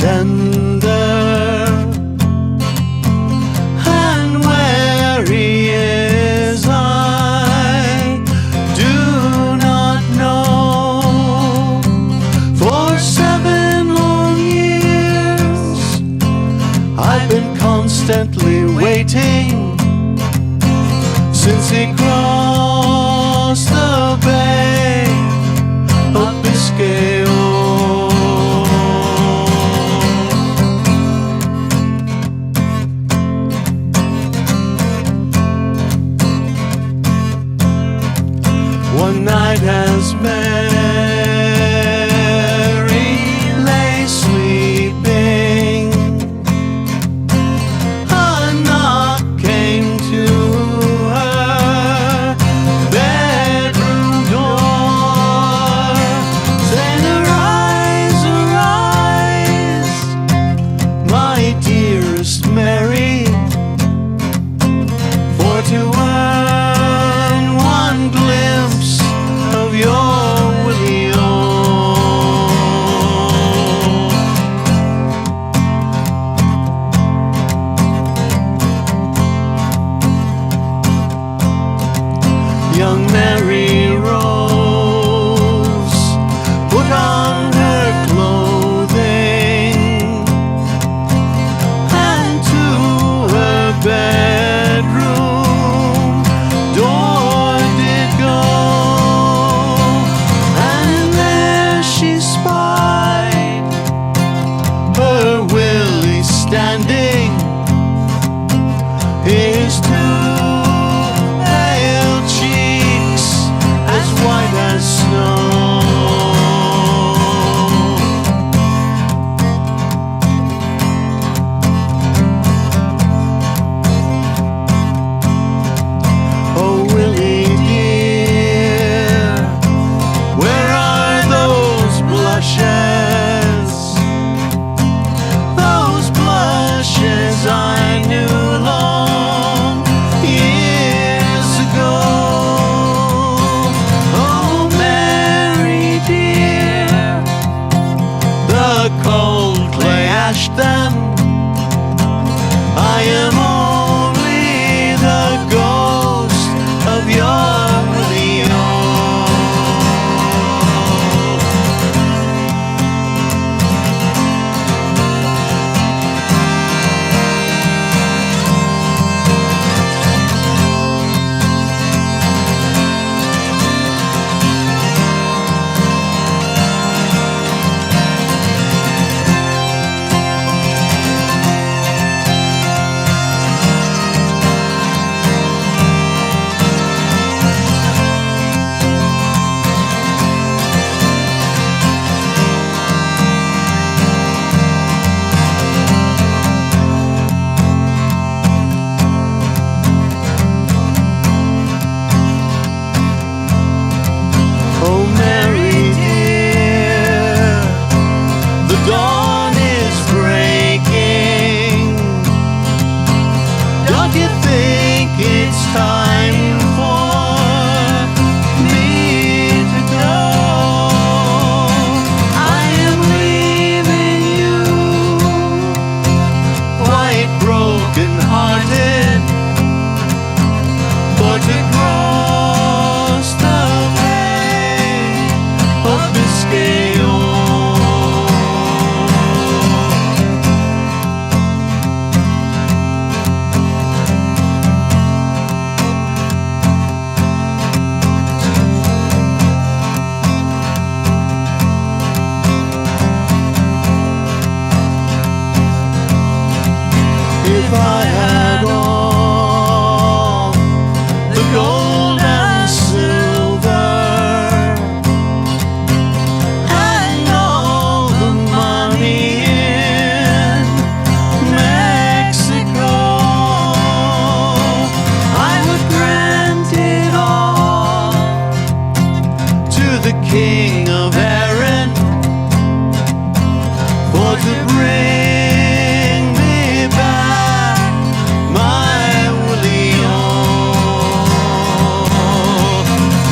tender, and where he is I do not know. For 7 long years I've been constantly waiting since he crossed the Bay of Biscay. One night as Mary lay sleeping, a knock came to her bedroom door, saying, "Arise, arise, my dearest Mary, for to earn one glimpse of your Willie-O." Young Mary rose, put on her clothing, and to her bedroom door did go. And there she spied her Willie standing, his 2 pale cheeks as white as snow. Oh Willie dear, where are those blushes? Those blushes I knew long years ago. Oh Mary dear, the cold clay ashed them. I am only the ghost of your Willie-O. Oh Mary dear, the dawn is breaking. Don't you think it's time for me to go? I am leaving you, quite broken hearted, for to cross the Bay of Biscay. If I had all the gold and silver and all the money in Mexico, I would grant it all to the King of Erin, for to bring me back my Willie-O.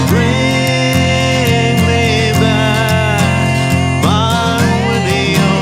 Bring me back my Willie-O.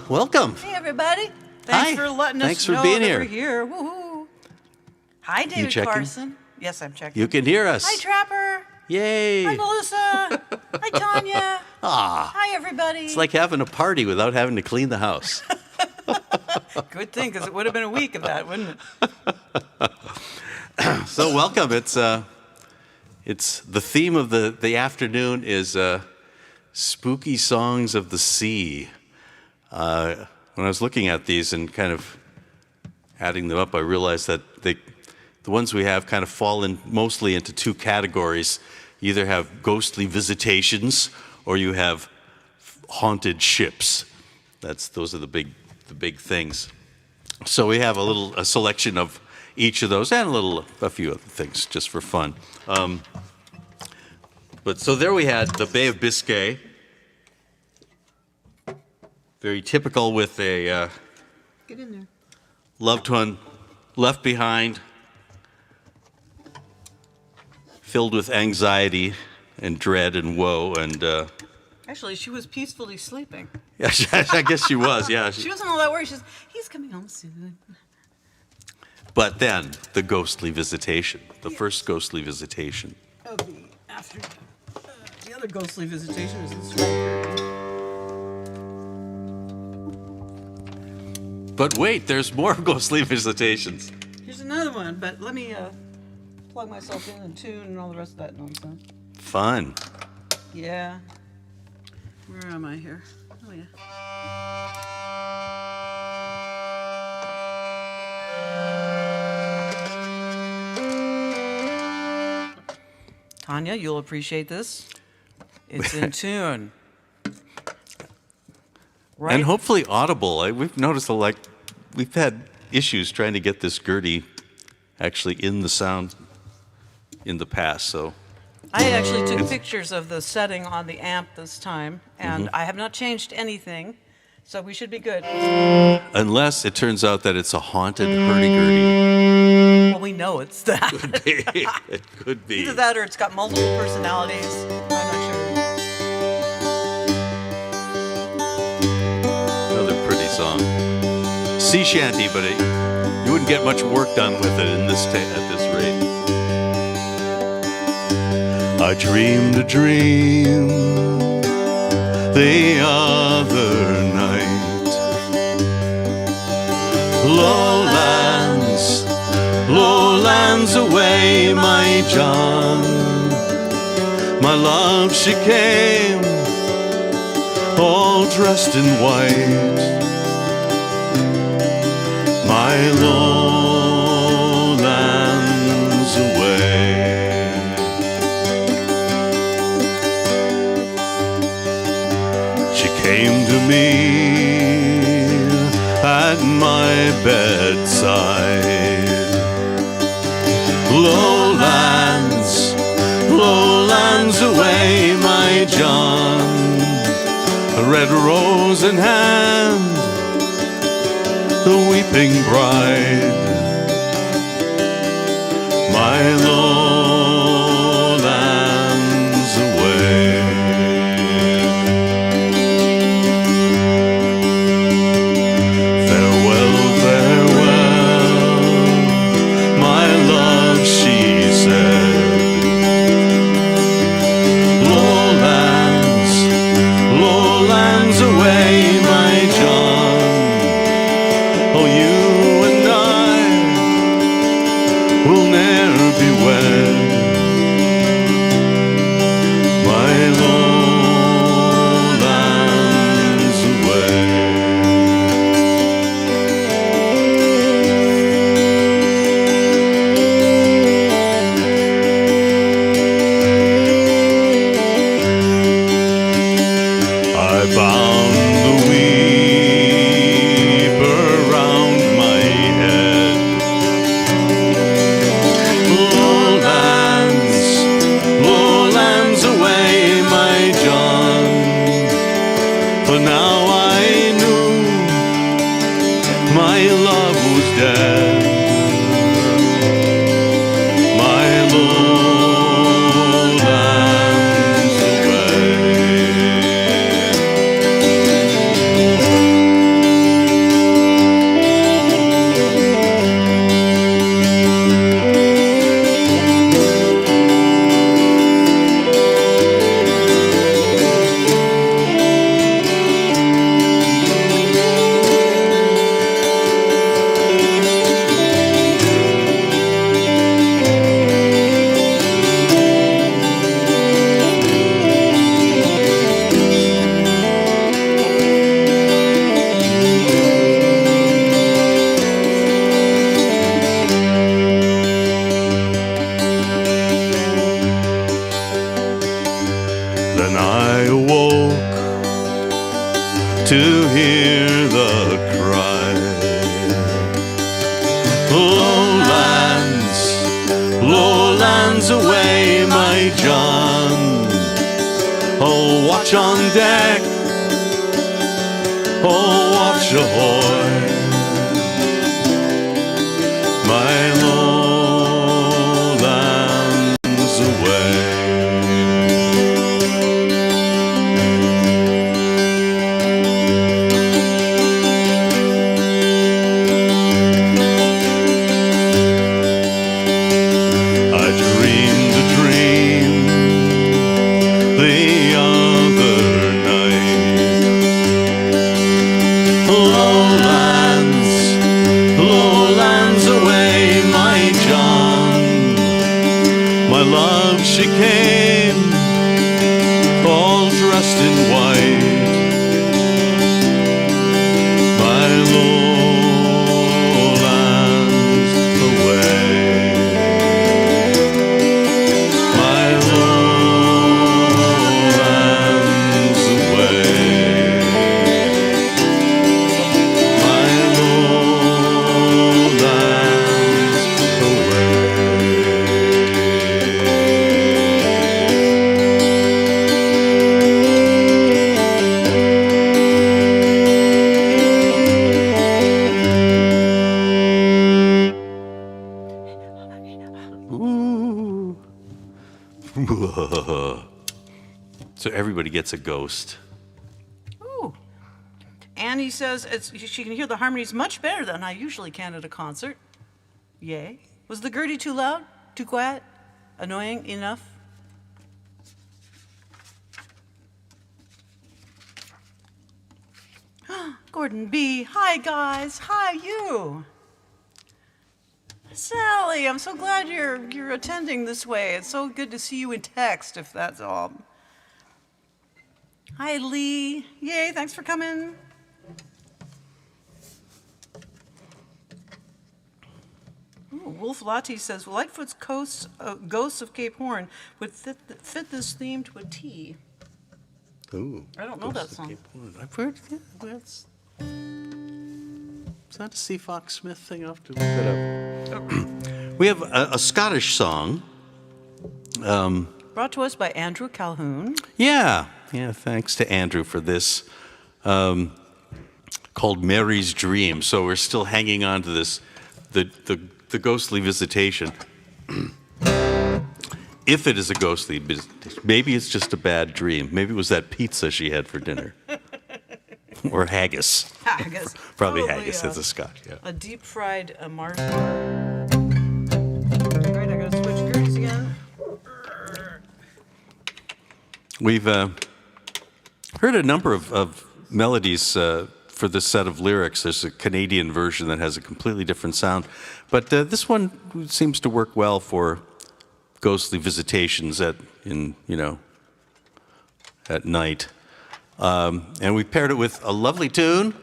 welcome. Hey, everybody. Thanks Hi. for letting us Thanks for know being that here. we're here. Woohoo. Hi, David checking? Carson. Yes, I'm checking. You can hear us. Hi, Trapper. Yay. Hi, Melissa. Hi, Tanya. Hi, everybody. It's like having a party without having to clean the house. Good thing, because it would have been a week of that, wouldn't it? So welcome. It's the theme of the afternoon is spooky songs of the sea. When I was looking at these and kind of adding them up, I realized that the ones we have kind of fall in mostly into two categories. You either have ghostly visitations or you have haunted ships. Those are the big things. So we have a selection of each of those and a few other things just for fun. But so there we had the Bay of Biscay. Very typical with a Get in there. loved one left behind, filled with anxiety and dread and woe. And Actually, she was peacefully sleeping. yeah, I guess she was. Yeah. She wasn't all that worried. She's, he's coming home soon. But then the ghostly visitation, the first ghostly visitation. Of the afternoon. The other ghostly visitation is this right here. But wait, there's more ghostly visitations. Here's another one, but let me plug myself in and tune and all the rest of that nonsense. Fun. Yeah. Where am I here? Oh, yeah. Tanya, you'll appreciate this. It's in tune. Right? And hopefully audible. We've noticed we've had issues trying to get this Gurdy actually in the sound in the past. So I actually took pictures of the setting on the amp this time, and I have not changed anything, so we should be good. unless it turns out that it's a haunted hurdy-gurdy. Well, we know it's that. It could be. Either that or it's got multiple personalities. I'm not sure. Another pretty song. Sea shanty, but you wouldn't get much work done with it at this rate. I dreamed a dream the other night. Lowlands, lowlands away, my John. My love, she came, all dressed in white. My lowlands away. She came to me at my bedside. Lowlands, lowlands away, my John. A red rose in hand, the weeping bride. My lowlands away. Farewell, farewell, my love, she said. Lowlands, lowlands away, my John. Oh, you and I will ne'er be wed. My lowlands away. I bound the weep around my head. lowlands away, my John. Oh, watch on deck, oh, watch ahoy, my lowlands away. She came all dressed in white, my lowlands away, my lowlands away, my lowlands away. So everybody gets a ghost. Ooh. Annie says she can hear the harmonies much better than I usually can at a concert. Yay. Was the Gurdy too loud? Too quiet? Annoying enough? Gordon B. Hi, guys. Hi, you. Sally, I'm so glad you're attending this way. It's so good to see you in text, if that's all. Hi, Lee. Yay, thanks for coming. Ooh, Wolf Lati says, Lightfoot's Ghosts of Cape Horn would fit this theme to a T. Ooh. I don't know that song. I've heard that's... Is that a C.Fox Smith thing? I'll have to look that up. We have a Scottish song. Brought to us by Andrew Calhoun. Yeah, thanks to Andrew for this. Called Mary's Dream. So we're still hanging on to this, the ghostly visitation. If it is a ghostly visitation, maybe it's just a bad dream. Maybe it was that pizza she had for dinner. Or haggis. Haggis. Probably haggis. That's a Scotch, yeah. A deep-fried Mars bar. Right, I gotta switch Gurdies again. We've heard a number of melodies for this set of lyrics. There's a Canadian version that has a completely different sound. But this one seems to work well for ghostly visitations at night. And we paired it with a lovely tune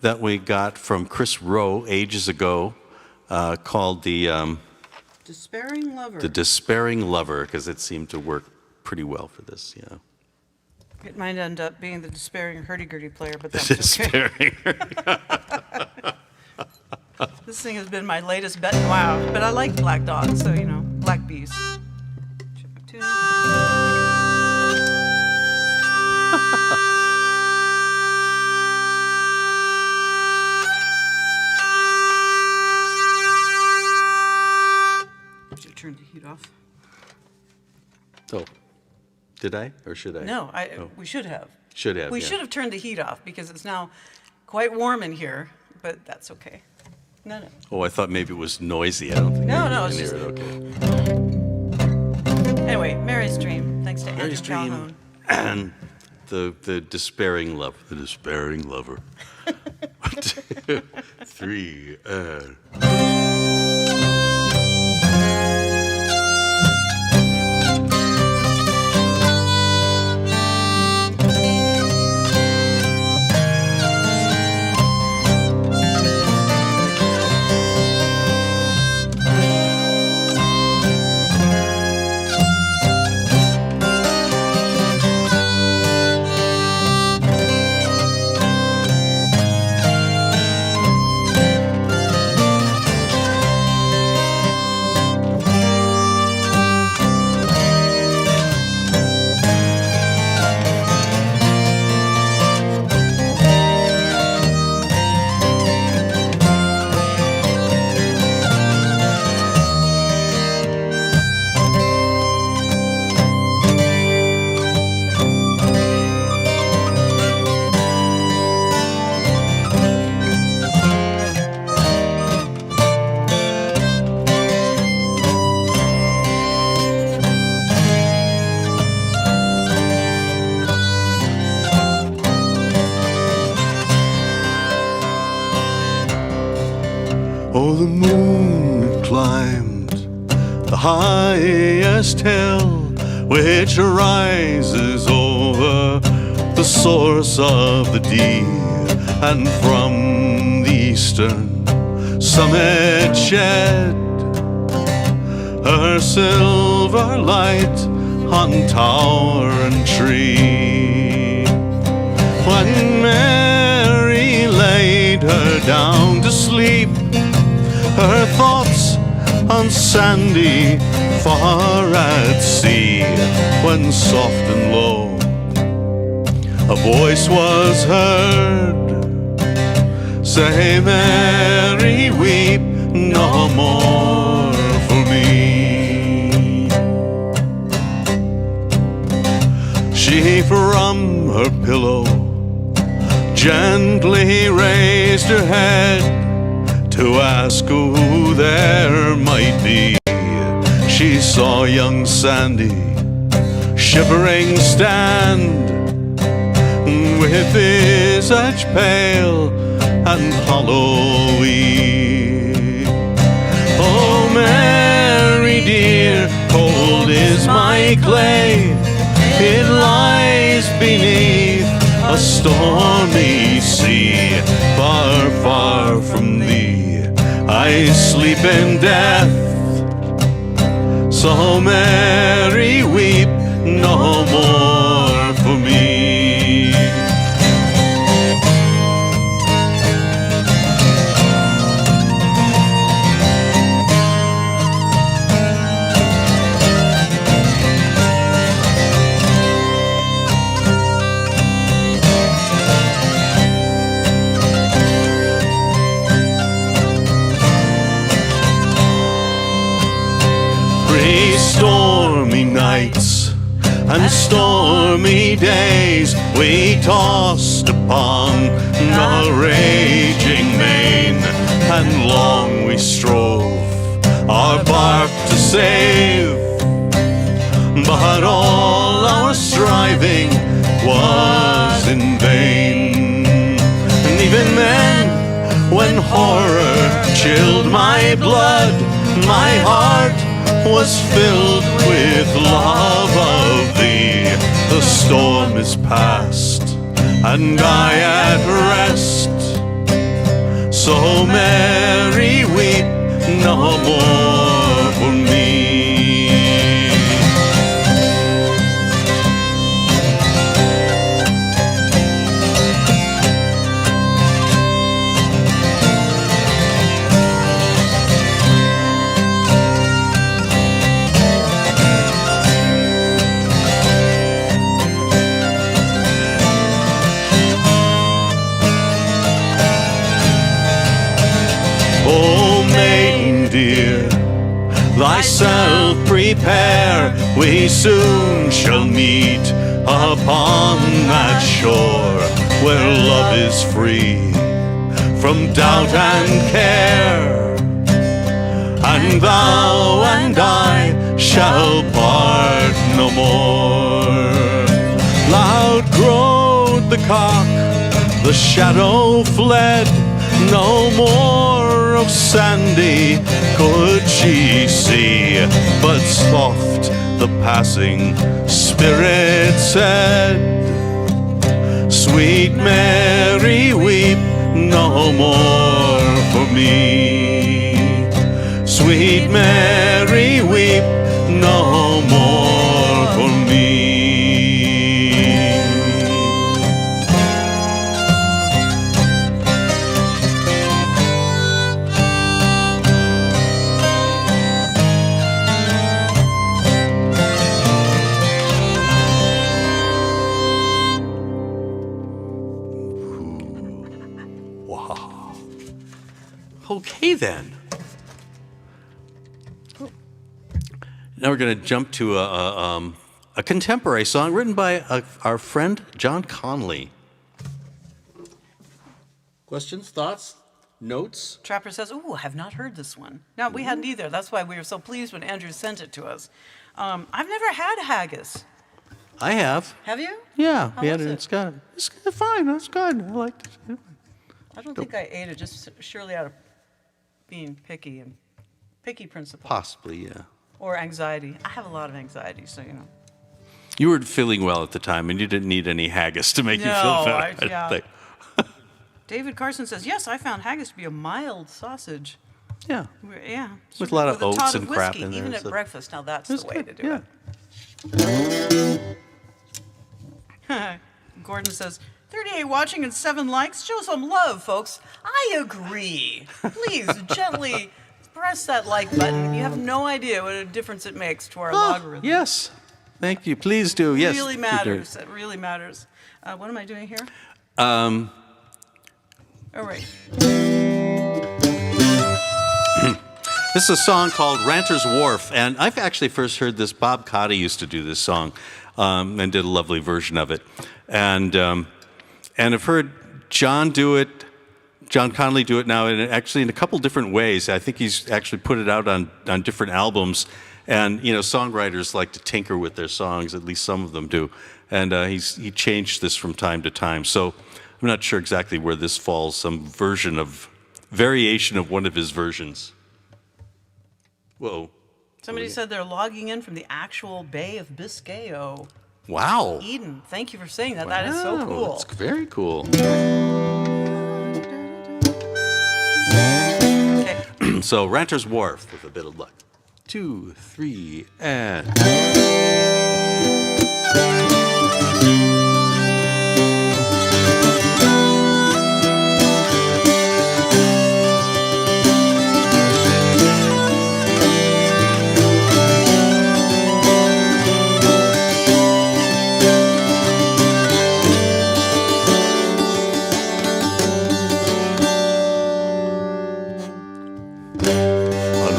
that we got from Chris Rowe ages ago called the Despairing Lover. The Despairing Lover, because it seemed to work pretty well for this, yeah. It might end up being the Despairing Hurdy-gurdy player, but that's Despairing. okay. This thing has been my latest bet. Wow. But I like black dogs, so, black bees. Turn the heat off. Oh, did I or should I? No, we should have. Should have. We should have turned the heat off because it's now quite warm in here, but that's okay. No. Oh, I thought maybe it was noisy. I don't think. No, it's it's just. okay. Anyway, Mary's Dream. Thanks to Andrew Mary's Dream Calhoun. and the Despairing Lover. The Despairing Lover. 1, 2, 3, and. highest hill which rises over the source of the Dee, and from the eastern summit shed her silver light on tower and tree. When Mary laid her down to sleep, her thoughts on sandy far at sea, when soft and low a voice was heard, say, Mary, weep no more for me. She from her pillow gently raised her head to ask who there might be. She saw young Sandy shivering stand, with visage pale and hollowy. Oh, Mary dear, cold is my clay, it lies beneath a stormy sea. Far, far from thee I sleep in death, so Mary weep no more for me. Stormy nights and stormy days we tossed upon the raging main, and long we strove our bark to save, but all our striving was in vain. And even then, when horror chilled my blood, my heart was filled with love of thee. The storm is past and I at rest, so Mary weep no more for me. Oh, maiden dear, thyself prepare, we soon shall meet upon that shore where love is free from doubt and care, and thou and I shall part no more. Loud crowed the cock, the shadow fled, no more of Sandy could she see, but soft the passing spirit said, Sweet Mary, weep no more for me. Sweet Mary, weep no more for me. Okay, then. Now we're going to jump to a contemporary song written by our friend John Connolly. Questions, thoughts, notes? Trapper says, ooh, I have not heard this one. No, we hadn't either. That's why we were so pleased when Andrew sent it to us. I've never had haggis. I have. Have you? Yeah, How we had was it. it? It's good. It's fine. It's good. I liked it. I don't think I ate it, just surely out of being picky and picky principle. Possibly, yeah. or anxiety. I have a lot of anxiety, so you know. You were feeling well at the time, and you didn't need any haggis to make you feel better. Yeah. David Carson says, yes, I found haggis to be a mild sausage. Yeah. Yeah. With a lot of oats tot and crap whiskey, in there. even at so- breakfast. Now that's the way good, to do it. Gordon says, 38 watching and 7 likes. Show some love, folks. I agree. Please, gently press that like button. You have no idea what a difference it makes to our logarithm. Yes. Thank you. Please do. Yes. It really matters. It really matters. What am I doing here? Um, All right. This is a song called Ranter's Wharf, and I've actually first heard this. Bob Cotty used to do this song and did a lovely version of it. And I've heard John Connolly do it now, and actually in a couple different ways. I think he's actually put it out on different albums. And, you know, songwriters like to tinker with their songs, at least some of them do. And he changed this from time to time. So I'm not sure exactly where this falls, some variation of one of his versions. Whoa. Somebody said they're logging in from the actual Bay of Biscay. Wow. Eden, thank you for saying that. That is so Wow, cool. That's very cool. Okay. So Ranter's Wharf, with a bit of luck. 2, 3, and...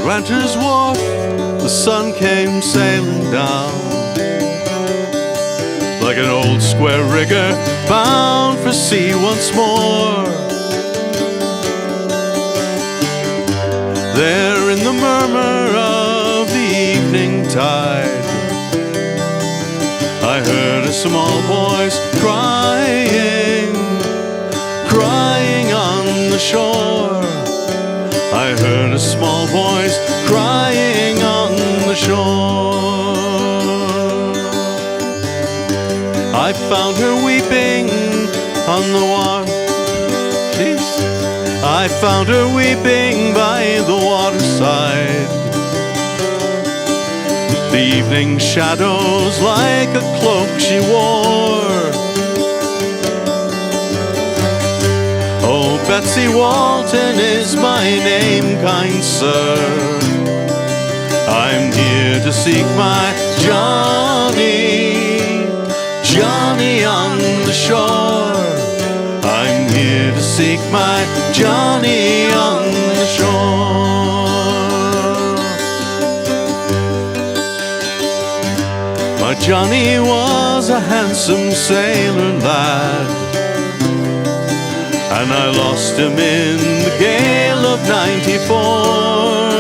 Ranter's Wharf, the sun came sailing down like an old square rigger bound for sea once more. There in the murmur of the evening tide, I heard a small voice crying on the shore. I heard a small voice crying on the shore. I found her weeping on the wharf. I found her weeping by the waterside. The evening shadows like a cloak she wore. Oh, Betsy Walton is my name, kind sir. I'm here to seek my Johnny on the shore. I'm here to seek my Johnny on the shore. My Johnny was a handsome sailor lad, and I lost him in the gale of '94.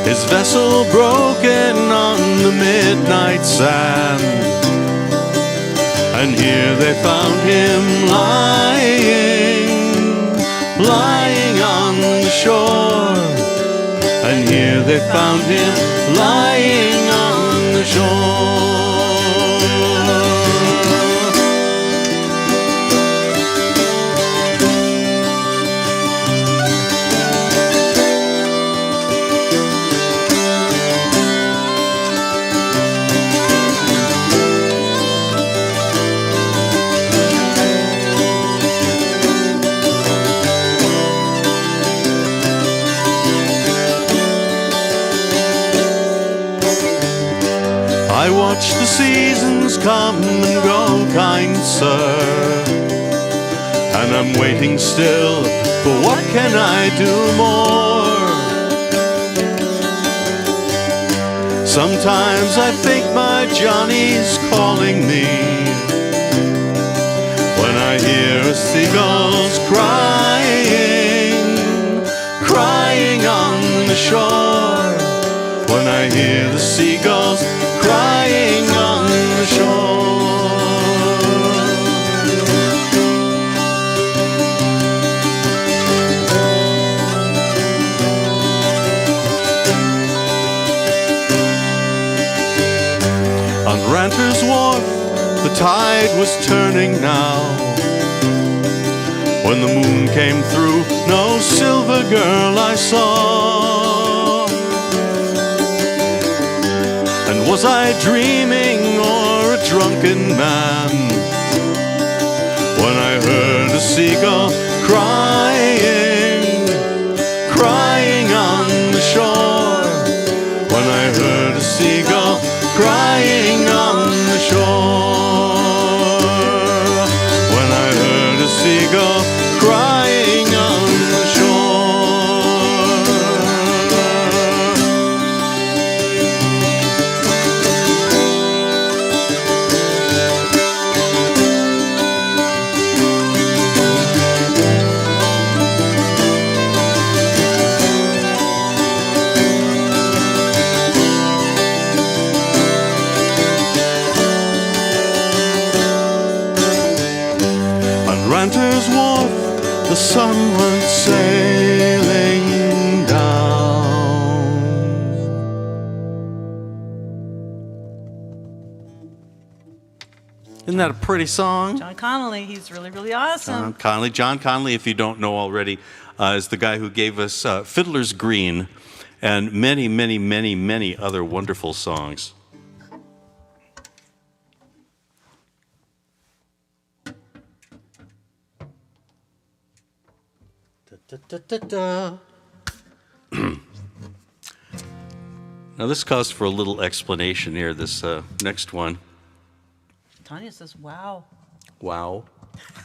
His vessel broken on the midnight sand, and here they found him lying on the shore. And here they found him lying on the shore. I watch the seasons come and go, kind sir, and I'm waiting still, for what can I do more? Sometimes I think my Johnny's calling me, when I hear seagulls crying on the shore. When I hear the seagulls crying on the shore. Ranter's Wharf, the tide was turning now. When the moon came through, no silver girl I saw. And was I dreaming or a drunken man when I heard a seagull crying, crying on the shore? When I heard a seagull crying on the shore. When I heard a seagull crying on the shore. Ranter's Wharf, the sun went sailing down. Isn't that a pretty song? John Connolly, he's really, really awesome. John Connolly, if you don't know already, is the guy who gave us Fiddler's Green and many, many, many, many other wonderful songs. Now this calls for a little explanation here, this next one. Tanya says, wow. Wow.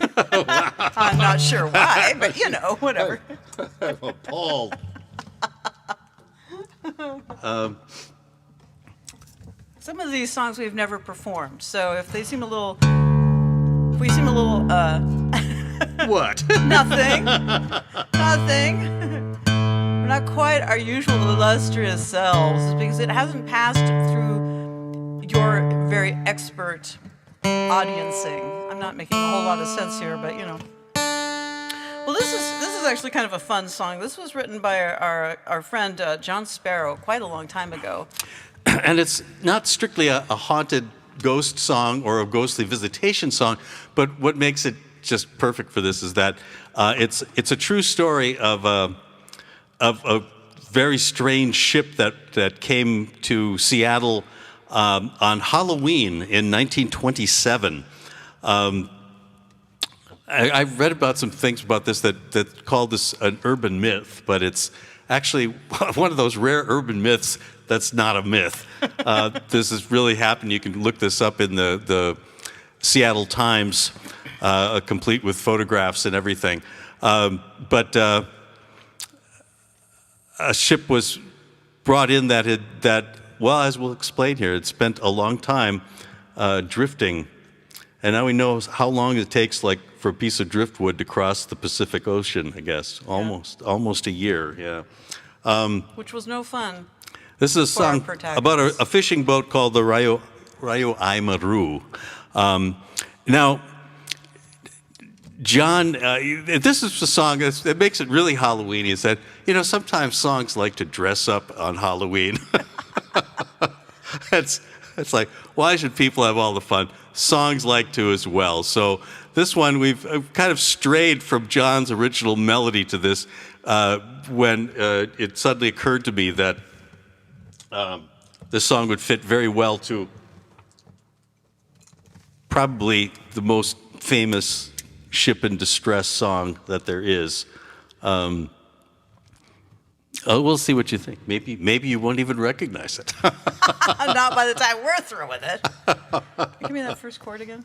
I'm not sure why, but you know, whatever. I'm appalled. Some of these songs we've never performed, so if we seem a little, What? Nothing. We're not quite our usual illustrious selves because it hasn't passed through your very expert audiencing. I'm not making a whole lot of sense here, but you know. Well, this is actually kind of a fun song. This was written by our friend John Sparrow quite a long time ago. And it's not strictly a haunted ghost song or a ghostly visitation song, but what makes it just perfect for this is that it's a true story of a very strange ship that came to Seattle on Halloween in 1927. I read about some things about this that called this an urban myth, but it's actually one of those rare urban myths that's not a myth. This has really happened. You can look this up in the Seattle Times, complete with photographs and everything. But a ship was brought in that, well, as we'll explain here, it spent a long time drifting. And now we know how long it takes, like, for a piece of driftwood to cross the Pacific Ocean, I guess. Almost a year, yeah. Which was no fun. This is a song about a fishing boat called the Maru. Now, John, this is a song that makes it really Halloween-y. It said, you know, sometimes songs like to dress up on Halloween. It's like, why should people have all the fun? Songs like to as well. So this one, we've kind of strayed from John's original melody to this when it suddenly occurred to me that this song would fit very well to probably the most famous ship in distress song that there is. We'll see what you think. Maybe you won't even recognize it. Not by the time we're through with it. Give me that first chord again.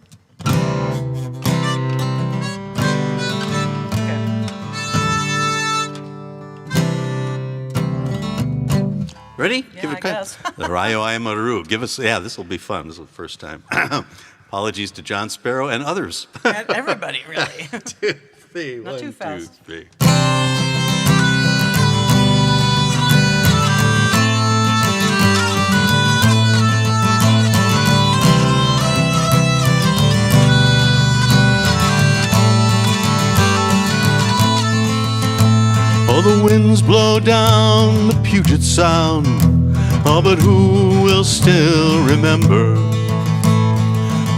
Ready? Yeah, Give it I guess. The Maru. Give us, this will be fun. This is the first time. Apologies to John Sparrow and others. And everybody, really. 2, 3, Not 1, too 2, fast. 3. Oh, the winds blow down the Puget Sound. Oh, but who will still remember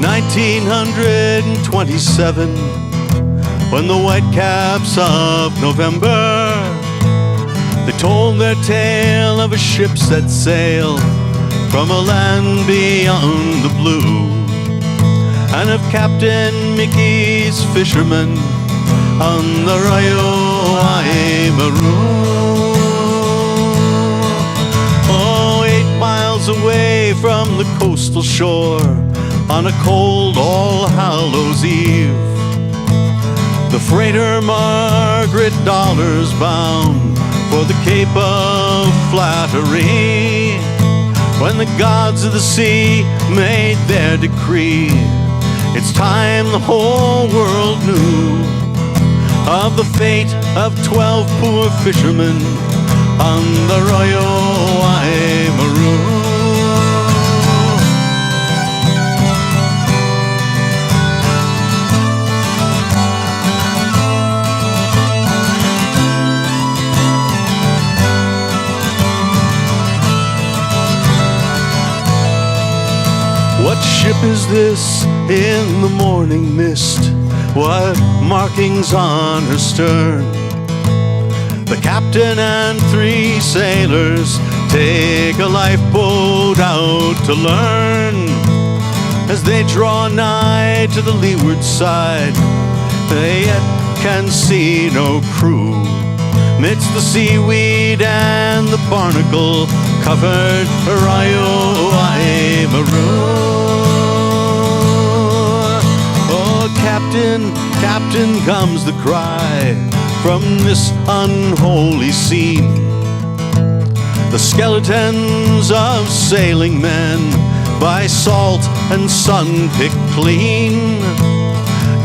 1927, when the whitecaps of November, they told their tale of a ship set sail from a land beyond the blue, and of Captain Mickey's fishermen on the Maru. Oh, 8 miles away from the coastal shore, on a cold All Hallows Eve, the freighter Margaret Dollars bound for the Cape of Flattery, when the gods of the sea made their decree. It's time the whole world knew of the fate of 12 poor fishermen on the Royal Maru. What ship is this in the morning mist? What markings on her stern? The captain and 3 sailors take a lifeboat out to learn. As they draw nigh to the leeward side, they yet can see no crew. Midst the seaweed and the barnacle covered Maru. Oh, Captain, Captain, comes the cry from this unholy scene. The skeletons of sailing men by salt and sun picked clean,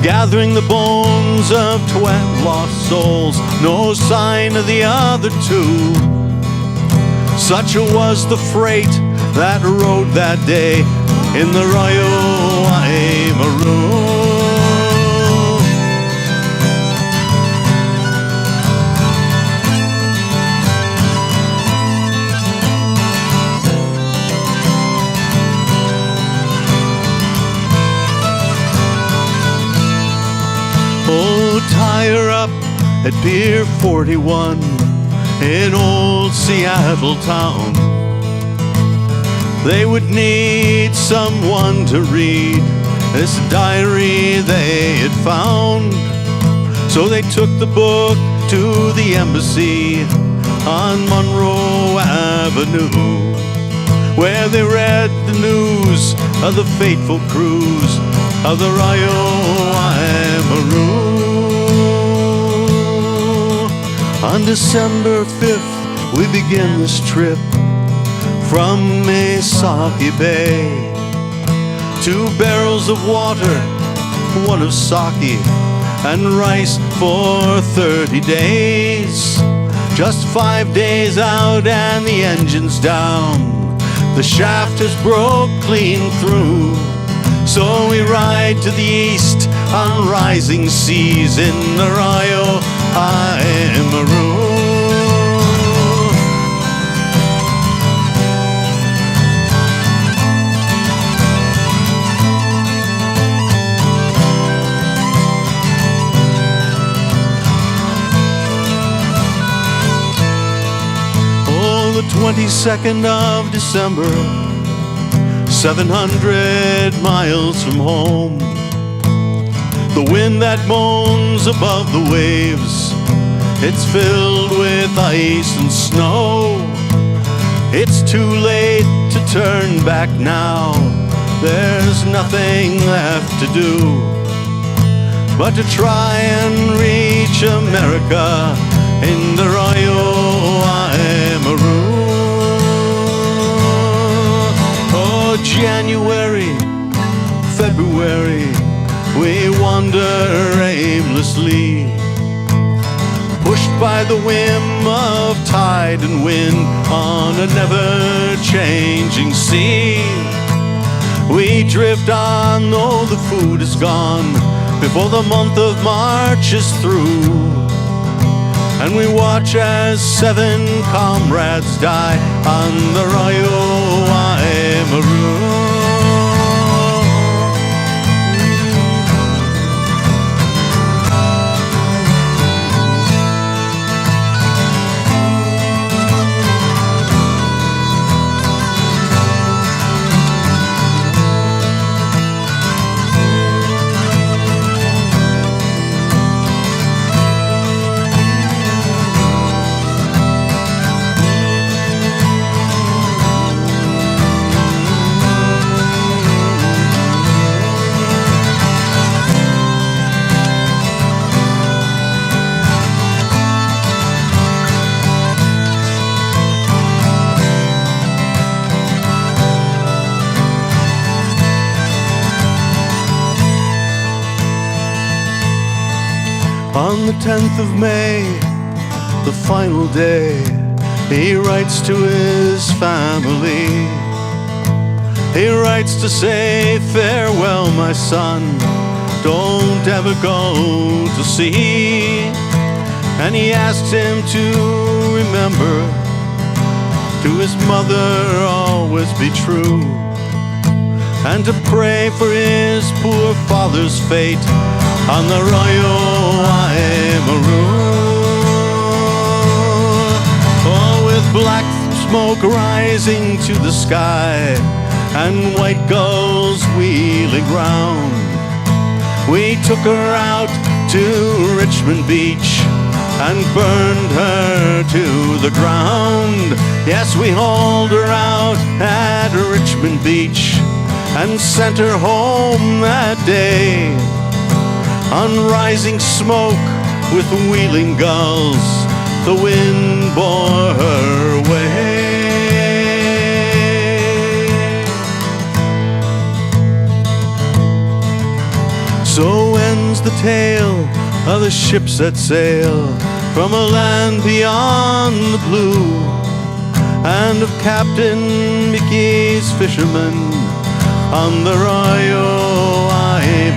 gathering the bones of 12 lost souls, no sign of the other 2. Such was the freight that rode that day in the Royal Maru. Oh, tie her up at Pier 41 in old Seattle town. They would need someone to read this diary they had found. So they took the book to the embassy on Monroe Avenue, where they read the news of the fateful cruise of the Royal Maru. On December 5th, we begin this trip from Masefield Bay. 2 barrels of water, 1 of sake, and rice for 30 days. Just 5 days out and the engine's down. The shaft is broke clean through. So we ride to the east on rising seas in the Royal Maru. Oh, the 22nd of December, 700 miles from home. The wind that moans above the waves, it's filled with ice and snow. It's too late to turn back now. There's nothing left to do but to try and reach America in the Royal Maru. Oh, January, February, we wander aimlessly, pushed by the whim of tide and wind on a never-changing sea. We drift on, though the food is gone, before the month of March is through. And we watch as 7 comrades die on the Royal Maru. On the 10th of May, the final day, he writes to his family. He writes to say, farewell, my son, don't ever go to sea. And he asks him to remember, to his mother always be true, and to pray for his poor father's fate on the Royal Maru. Oh, with black smoke rising to the sky and white gulls wheeling round, we took her out to Richmond Beach and burned her to the ground. Yes, we hauled her out at Richmond Beach and sent her home that day on rising smoke with wheeling gulls. The wind bore her away. So ends the tale of the ships that sail from a land beyond the blue, and of Captain Mickey's fishermen on the Royal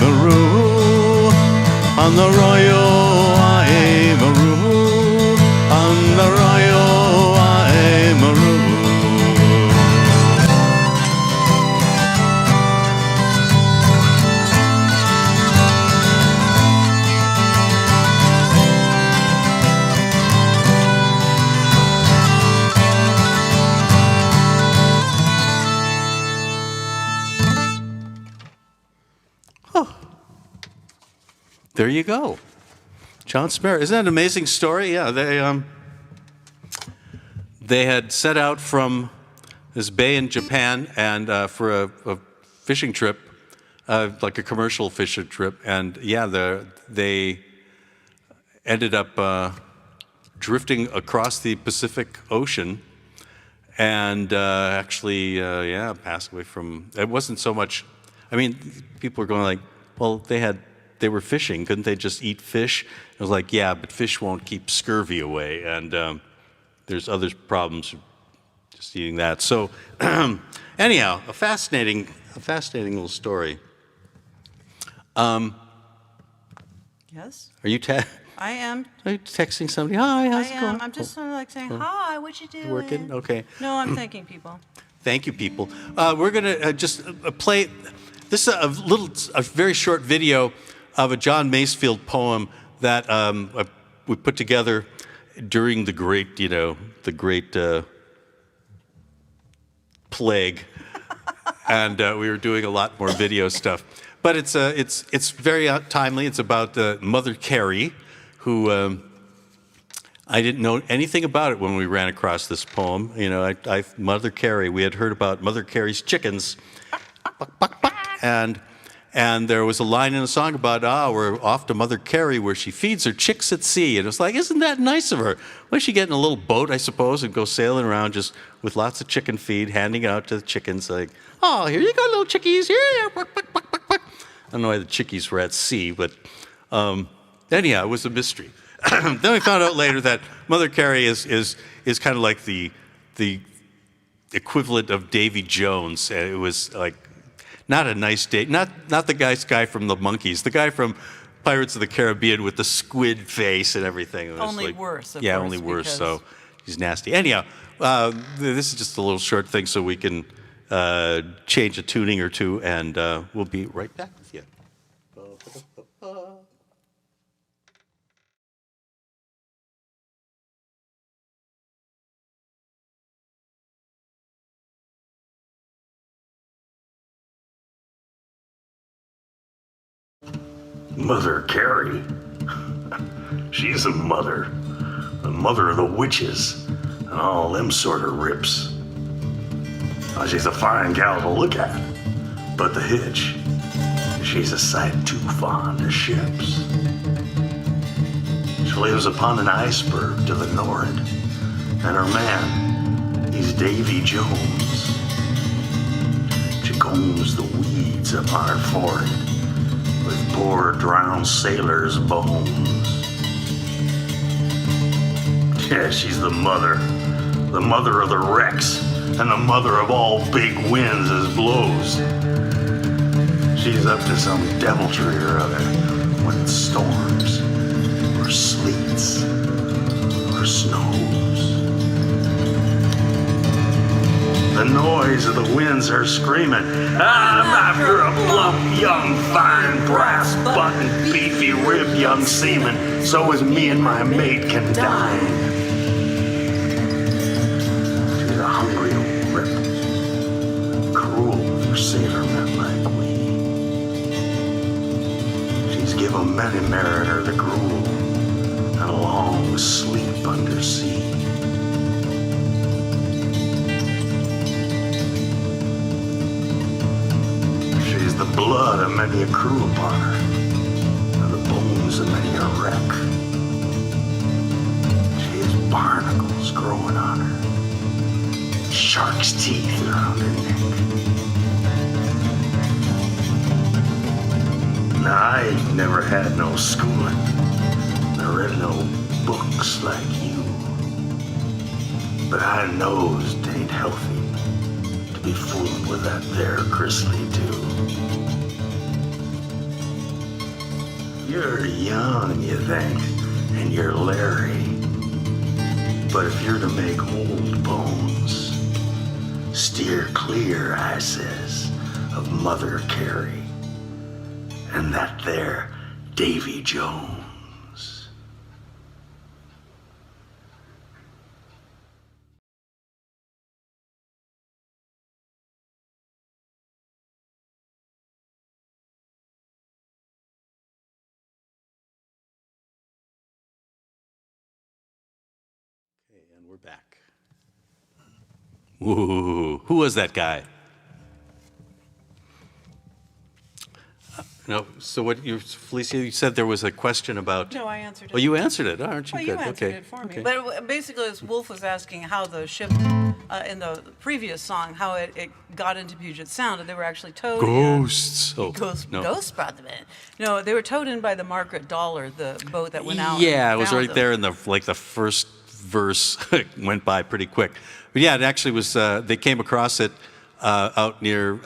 Maru, on the Royal Maru, on the Royal Maru. There you go. John Sparrow. Isn't that an amazing story? Yeah, they had set out from this bay in Japan and for a fishing trip, like a commercial fishing trip. And yeah, they ended up drifting across the Pacific Ocean and actually, passed away from, it wasn't so much, I mean, people were going like, well, they were fishing. Couldn't they just eat fish? I was like, yeah, but fish won't keep scurvy away. And there's other problems with just eating that. So anyhow, a fascinating little story. Yes? Are you I am. Are you texting somebody? Hi, how's it going? I'm just sort of like saying, hi, what you doing? Working? Okay. No, I'm thanking people. Thank you, people. We're going to just play, this is a very short video of a John Masefield poem that we put together during the great plague, and we were doing a lot more video stuff. But it's very timely. It's about Mother Carey, who I didn't know anything about it when we ran across this poem. You know, Mother Carey. We had heard about Mother Carey's chickens, and there was a line in a song about, we're off to Mother Carey where she feeds her chicks at sea. And it's like, isn't that nice of her? Why don't she get in a little boat, I suppose, and go sailing around just with lots of chicken feed, handing it out to the chickens like, oh, here you go, little chickies, here you are. I don't know why the chickies were at sea, but anyhow, it was a mystery. Then we found out later that Mother Carey is kind of like the equivalent of Davy Jones. It was like, not a nice day. Not the guy from the Monkees. The guy from Pirates of the Caribbean with the squid face and everything. It was Only like, worse, of yeah, course, only worse. because- So he's nasty. Anyhow, this is just a little short thing so we can change a tuning or two, and we'll be right back with you. Mother Carey. She's a mother of the witches and all them sort of rips. Now, she's a fine gal to look at, but the hitch, she's a sight too fond of ships. She lives upon an iceberg to the nor'ard, and her man, he's Davy Jones. She combs the weeds upon her forehead with poor drowned sailors' bones. Yeah, she's the mother of the wrecks, and the mother of all big winds as blows. She's up to some deviltry or other when it storms, or sleets, or snows. The noise of the winds are screaming, I'm after a plump, young, fine, brass button, beefy ribbed young seaman, so as me and my mate can dine. She's a hungry old rip, cruel for sailormen like we. She's given many mariner the gruel and a long sleep under sea. She's the blood of many a crew upon her, and the bones of many a wreck. She has barnacles growing on her, shark's teeth around her neck. Now, I ain't never had no schooling, nor read no books like you, but I knows it ain't healthy to be fooling with that there gristly too. You're young, you think, and you're Larry. But if you're to make old bones, steer clear, I says, of Mother Carey and that there Davy Jones. And we're back. Ooh, who was that guy? No, so what you, Felicia, you said there was a question about. No, I answered it. Oh, you answered it, aren't you? Well, Good. you answered Okay. it for Okay. me. But basically, as Wolf was asking how the ship in the previous song, how it got into Puget Sound, and they were actually towed. Ghosts. Oh, no. Ghosts brought them in. No, they were towed in by the Margaret Dollar, the boat that went out. Yeah, and it was found right them. there in the the first verse. Went by pretty quick. But yeah, it actually was. They came across it out near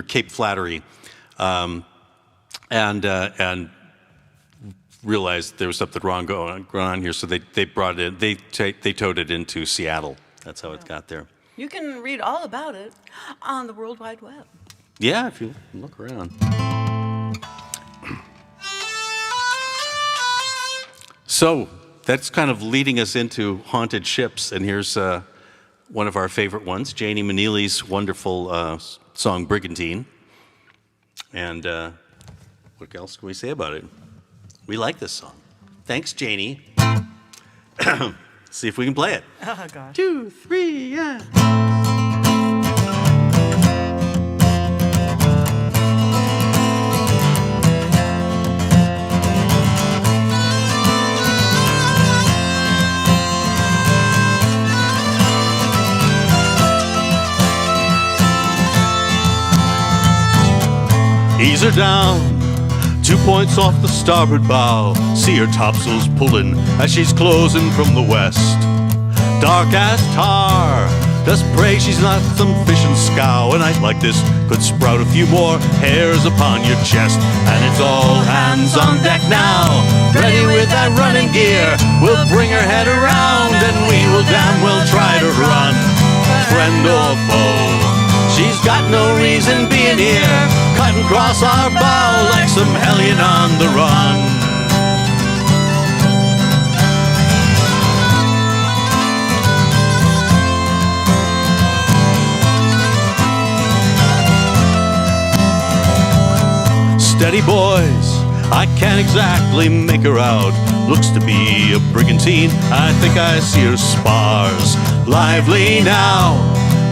Cape Flattery, and realized there was something wrong going on here. So they brought it. They towed it into Seattle. That's how it got there. You can read all about it on the World Wide Web. Yeah, if you look around. So that's kind of leading us into haunted ships, and here's one of our favorite ones, Janey Meneely's wonderful song "Brigantine." And what else can we say about it? We like this song. Thanks, Janey. See if we can play it. Oh, gosh. 2, 3, yeah. Ease her down, 2 points off the starboard bow. See her topsails pulling as she's closing from the west. Dark as tar, just pray she's not some fishing scow. A night like this could sprout a few more hairs upon your chest. And it's all hands on deck now, ready with that running gear. We'll bring her head around and we will damn well try to run. Friend or foe, she's got no reason being here, cutting across our bow like some hellion on the run. Steady boys, I can't exactly make her out. Looks to be a brigantine, I think I see her spars. Lively now,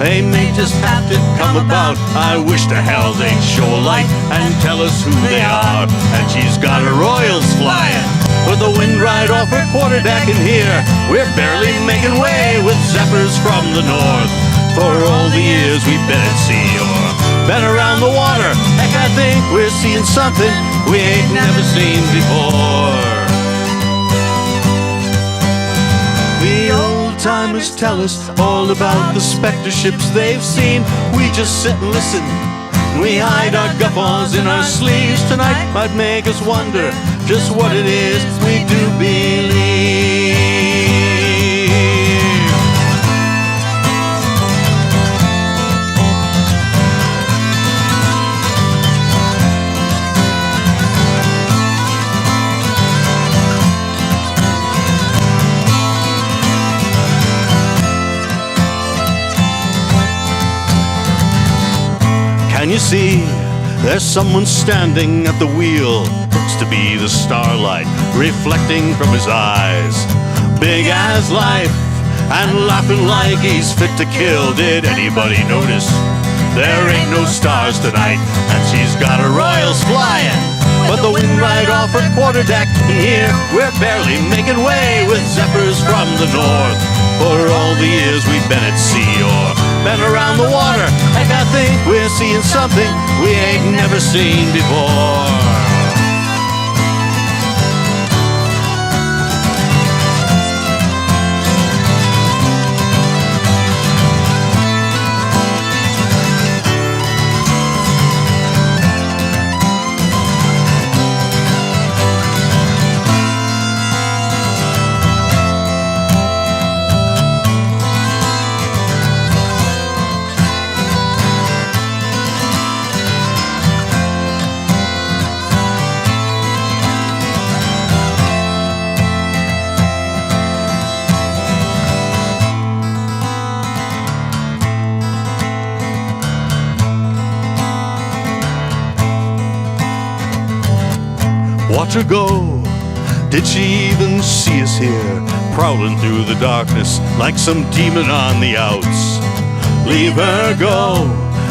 they may just have to come about. I wish to hell they'd show a light and tell us who they are. And she's got her royals flying, with the wind right off her quarterdeck. And here we're barely making way with zephyrs from the north. For all the years we've been at sea or been around the water, heck, I think we're seeing something we ain't never seen before. We old-timers tell us all about the specter ships they've seen. We just sit and listen. We hide our guffaws in our sleeves. Tonight might make us wonder just what it is we do believe. Can you see? There's someone standing at the wheel. Looks to be the starlight reflecting from his eyes. Big as life and laughing like he's fit to kill. Did anybody notice? There ain't no stars tonight, and she's got her royals flying, but the wind right off her quarterdeck. And here we're barely making way with zephyrs from the north. For all the years we've been at sea or been around the water, heck, I think we're seeing something we ain't never seen before. Watch her go. Did she even see us here, prowling through the darkness like some demon on the outs? Leave her go.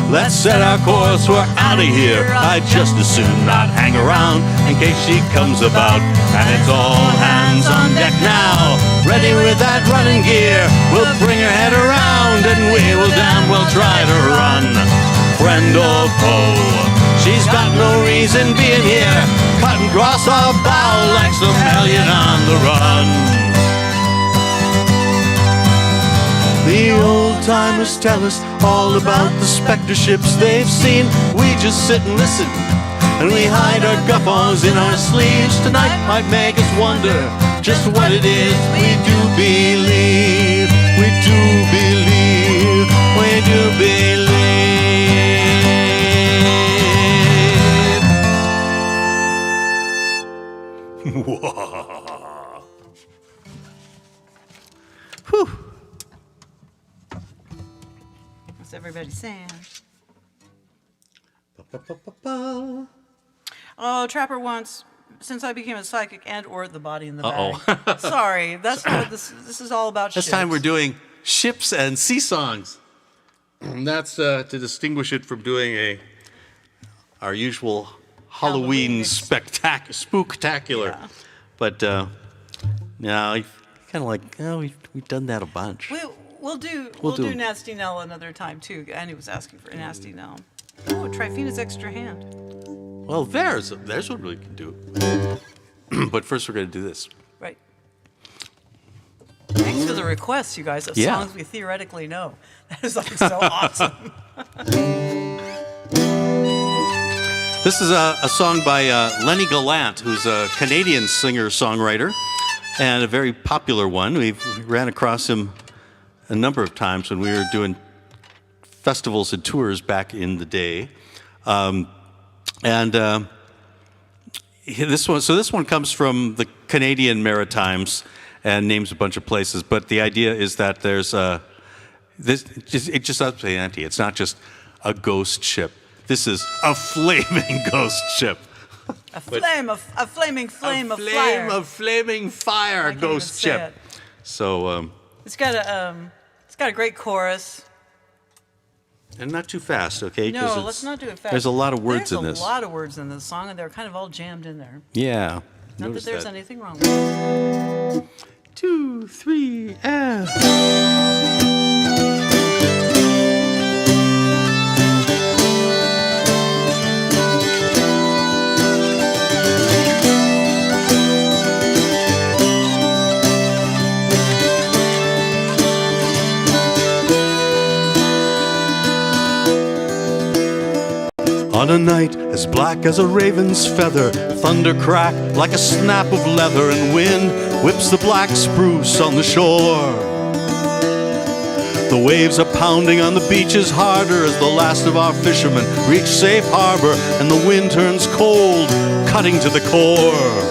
Let's set our course. We're out of here. I'd just as soon not hang around in case she comes about. And it's all hands on deck now, ready with that running gear. We'll bring her head around and we will damn well try to run. Friend or foe, she's got no reason being here. Cut and cross our bow like some alien on the run. The old-timers tell us all about the specter ships they've seen. We just sit and listen, and we hide our guffaws in our sleeves. Tonight might make us wonder just what it is we do believe. We do believe. We do believe. Whew. What's everybody saying? Oh, Trapper wants, since I became a psychic and or the body in the bag. Sorry, that's not what this is all about. This time we're doing ships and sea songs. And that's to distinguish it from doing our usual Halloween spooktacular. Yeah. But now kind of like, oh, we've done that a bunch. We'll do Nasty Nell another time too. Annie was asking for a Nasty Nell. Oh, Tryphina's extra hand. Well, there's what we can do. But first we're going to do this. Right. Thanks for the requests, you guys, of songs we theoretically know. That is like so awesome. This is a song by Lenny Gallant, who's a Canadian singer-songwriter, and a very popular one. We ran across him a number of times when we were doing festivals and tours back in the day. This one comes from the Canadian Maritimes and names a bunch of places, but the idea is that there's it just ups the ante. It's not just a ghost ship. This is a flaming ghost ship. A flaming flame of fire. A flaming fire ghost ship. So it's got a great chorus. And not too fast, okay? No, let's not do it fast. There's a lot of words in this. There's a lot of words in this song, and they're kind of all jammed in there. Yeah. Not that there's anything wrong with it. 2, 3, On a night as black as a raven's feather, thunder crack like a snap of leather, and wind whips the black spruce on the shore. The waves are pounding on the beaches harder as the last of our fishermen reach safe harbor, and the wind turns cold, cutting to the core.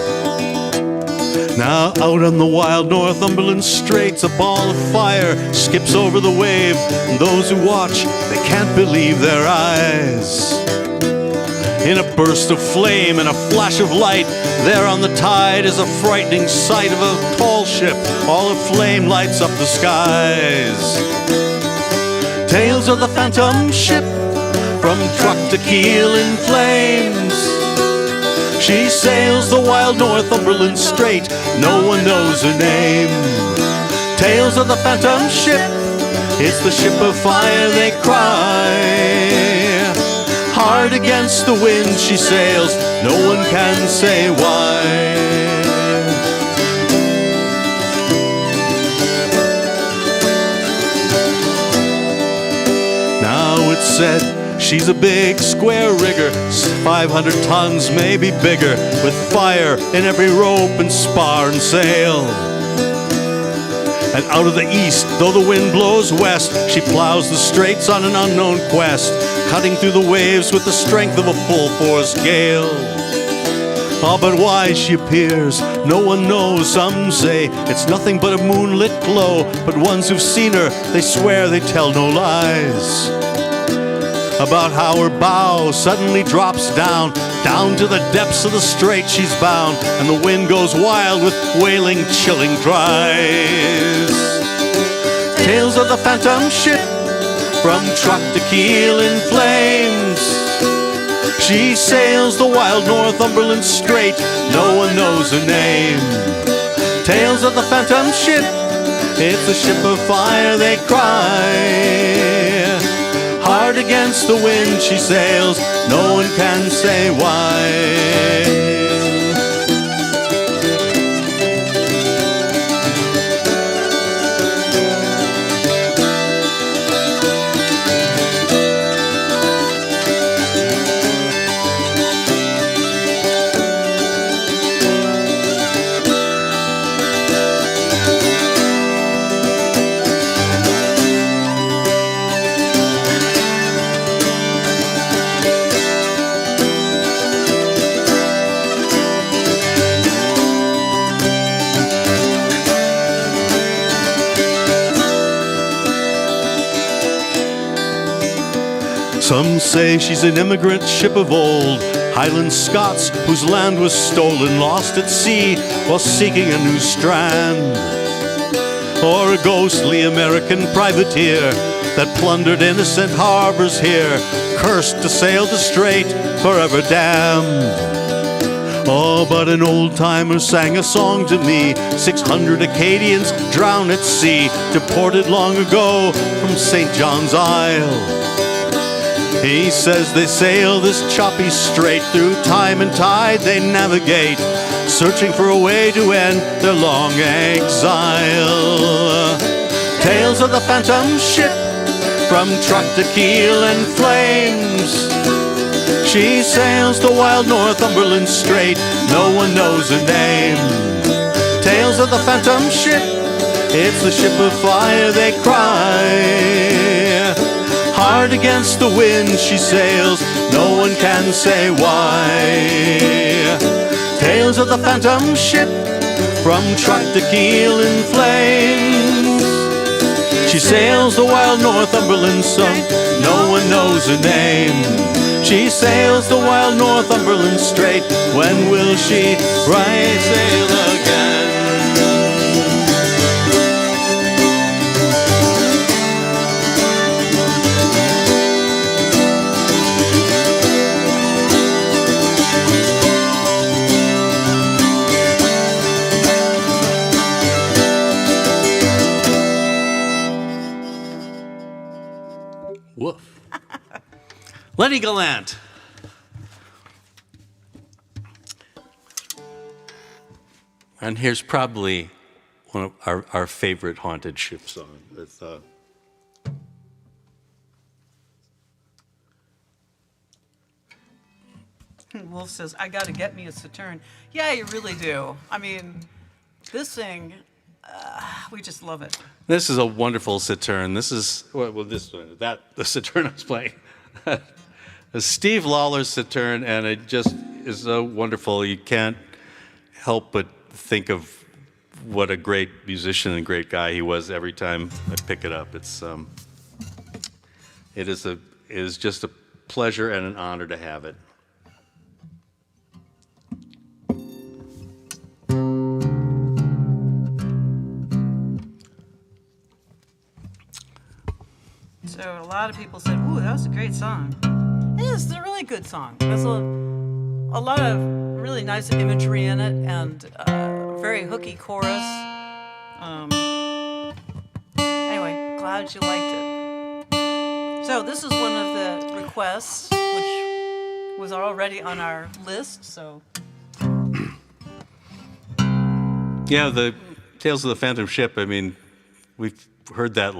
Now out on the wild Northumberland Straits, a ball of fire skips over the wave, and those who watch, they can't believe their eyes. In a burst of flame and a flash of light, there on the tide is a frightening sight of a tall ship. All aflame lights up the skies. Tales of the PhantomShip, from truck to keel in flames. She sails the wild Northumberland Strait, no one knows her name. Tales of the PhantomShip, it's the ship of fire they cry. Hard against the wind she sails, no one can say why. Now it's said she's a big square rigger, 500 tons, maybe bigger, with fire in every rope and spar and sail. And out of the east, though the wind blows west, she plows the straits on an unknown quest, cutting through the waves with the strength of a full-force gale. Ah, but why she appears, no one knows. Some say it's nothing but a moonlit glow, but ones who've seen her, they swear they tell no lies. About how her bow suddenly drops down to the depths of the strait she's bound, and the wind goes wild with wailing, chilling cries. Tales of the PhantomShip, from truck to keel in flames. She sails the wild Northumberland Strait, no one knows her name. Tales of the PhantomShip, it's a ship of fire they cry. Hard against the wind she sails, no one can say why. Some say she's an immigrant ship of old, Highland Scots whose land was stolen, lost at sea while seeking a new strand. Or a ghostly American privateer that plundered innocent harbors here, cursed to sail the strait, forever damned. Oh, but an old-timer sang a song to me, 600 Acadians drowned at sea, deported long ago from St. John's Isle. He says they sail this choppy strait, through time and tide they navigate, searching for a way to end their long exile. Tales of the PhantomShip, from truck to keel and flames. She sails the wild Northumberland Strait, no one knows her name. Tales of the PhantomShip, it's the ship of fire they cry. Hard against the wind she sails, no one can say why. Tales of the PhantomShip, from truck to keel in flames. She sails the wild Northumberland Strait, no one knows her name. She sails the wild Northumberland Strait, when will she rise sail again? Woof. Lenny Gallant. And here's probably one of our favorite haunted ship song. It's, Wolf says, I gotta get me a Saturn. Yeah, you really do. I mean, this thing, we just love it. This is a wonderful Saturn. This is, the Saturn I was playing. Steve Lawler's Saturn, and it just is so wonderful. You can't help but think of what a great musician and great guy he was every time I pick it up. It is just a pleasure and an honor to have it. So a lot of people said, ooh, that was a great song. It is, it's a really good song. There's a lot of really nice imagery in it and very hooky chorus. Anyway, glad you liked it. So this is one of the requests, which was already on our list, so. Yeah, the Tales of the PhantomShip, I mean, we've heard that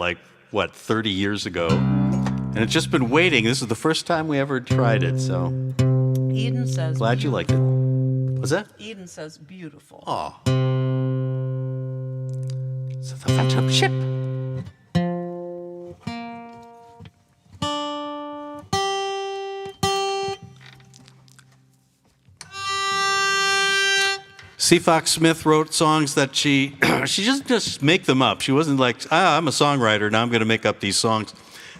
30 years ago. And it's just been waiting. This is the first time we ever tried it, so. Eden says. Glad you liked it. What's that? Eden says beautiful. Oh. So the PhantomShip. C.Fox Smith wrote songs that she just make them up. She wasn't like, I'm a songwriter, now I'm going to make up these songs.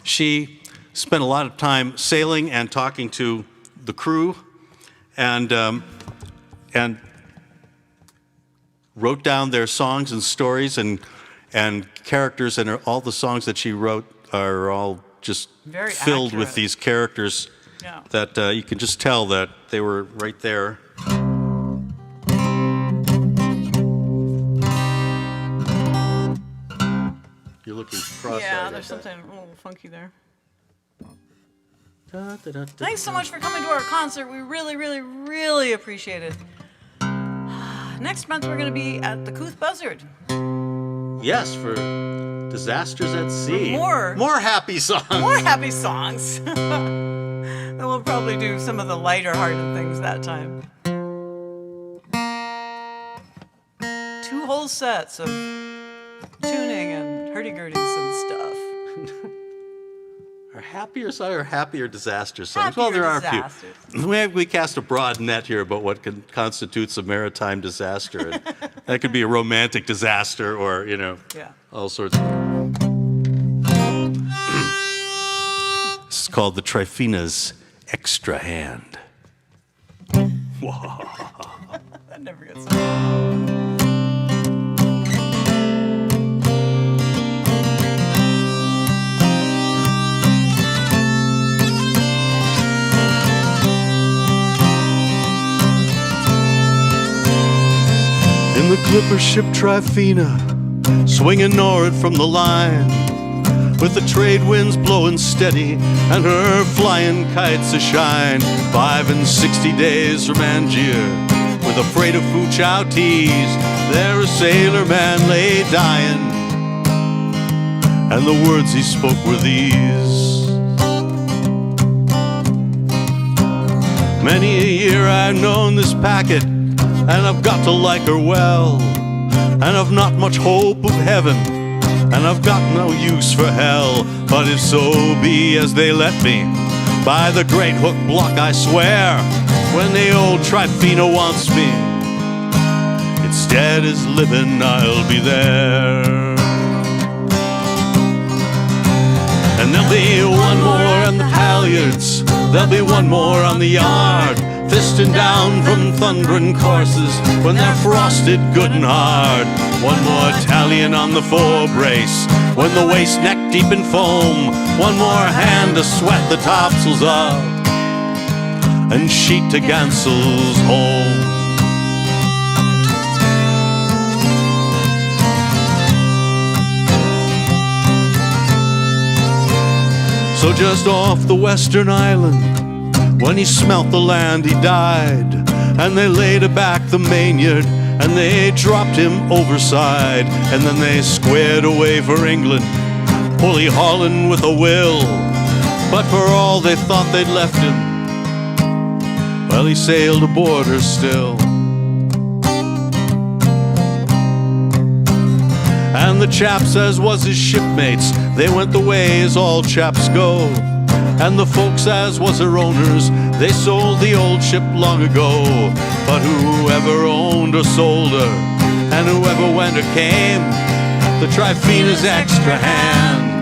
She spent a lot of time sailing and talking to the crew and wrote down their songs and stories and characters, and all the songs that she wrote are all just very filled accurate. with these characters that you can just tell that they were right there. You're looking cross-eyed. Yeah, there's something a little funky there. Thanks so much for coming to our concert. We really, really, really appreciate it. Next month, we're going to be at the Couth Buzzard. Yes, for Disasters at Sea. More happy songs. More happy songs. Then we'll probably do some of the lighter-hearted things that time. 2 whole sets of tuning and hurdy-gurdies and stuff. Are happier songs or happier disaster songs? Happier well, there are disasters. a few. We cast a broad net here about what constitutes a maritime disaster. And that could be a romantic disaster or, all sorts of. This is called the Tryphina's Extra Hand. Whoa. That never gets old. In the clipper ship Tryphina, swinging nor'ard from the line, with the trade winds blowing steady and her flying kites a-shine. 65 days from Angier, with a freight of Foo-Chow teas, there a sailor man lay dying, and the words he spoke were these. Many a year I've known this packet, and I've got to like her well, and I've not much hope of heaven, and I've got no use for hell. But if so be as they let me, by the great hook block I swear, when the old Tryphina wants me, it's dead as living, I'll be there. And there'll be one more on the halyards, there'll be one more on the yard, fisting down from thundering courses when they're frosted good and hard. One more Italian on the fore brace when the waist neck deep in foam. One more hand to sweat the topsails up and sheet to Gansel's home. So just off the western island, when he smelt the land he died, and they laid aback the mainyard and they dropped him overside, and then they squared away for England, pulley hauling with a will. But for all they thought they'd left him, Well, he sailed aboard her still. And the chaps as was his shipmates, they went the way as all chaps go. And the folks as was her owners, they sold the old ship long ago. But whoever owned or sold her, and whoever went or came, the Tryphina's extra hand,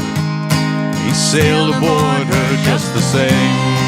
he sailed aboard her just the same.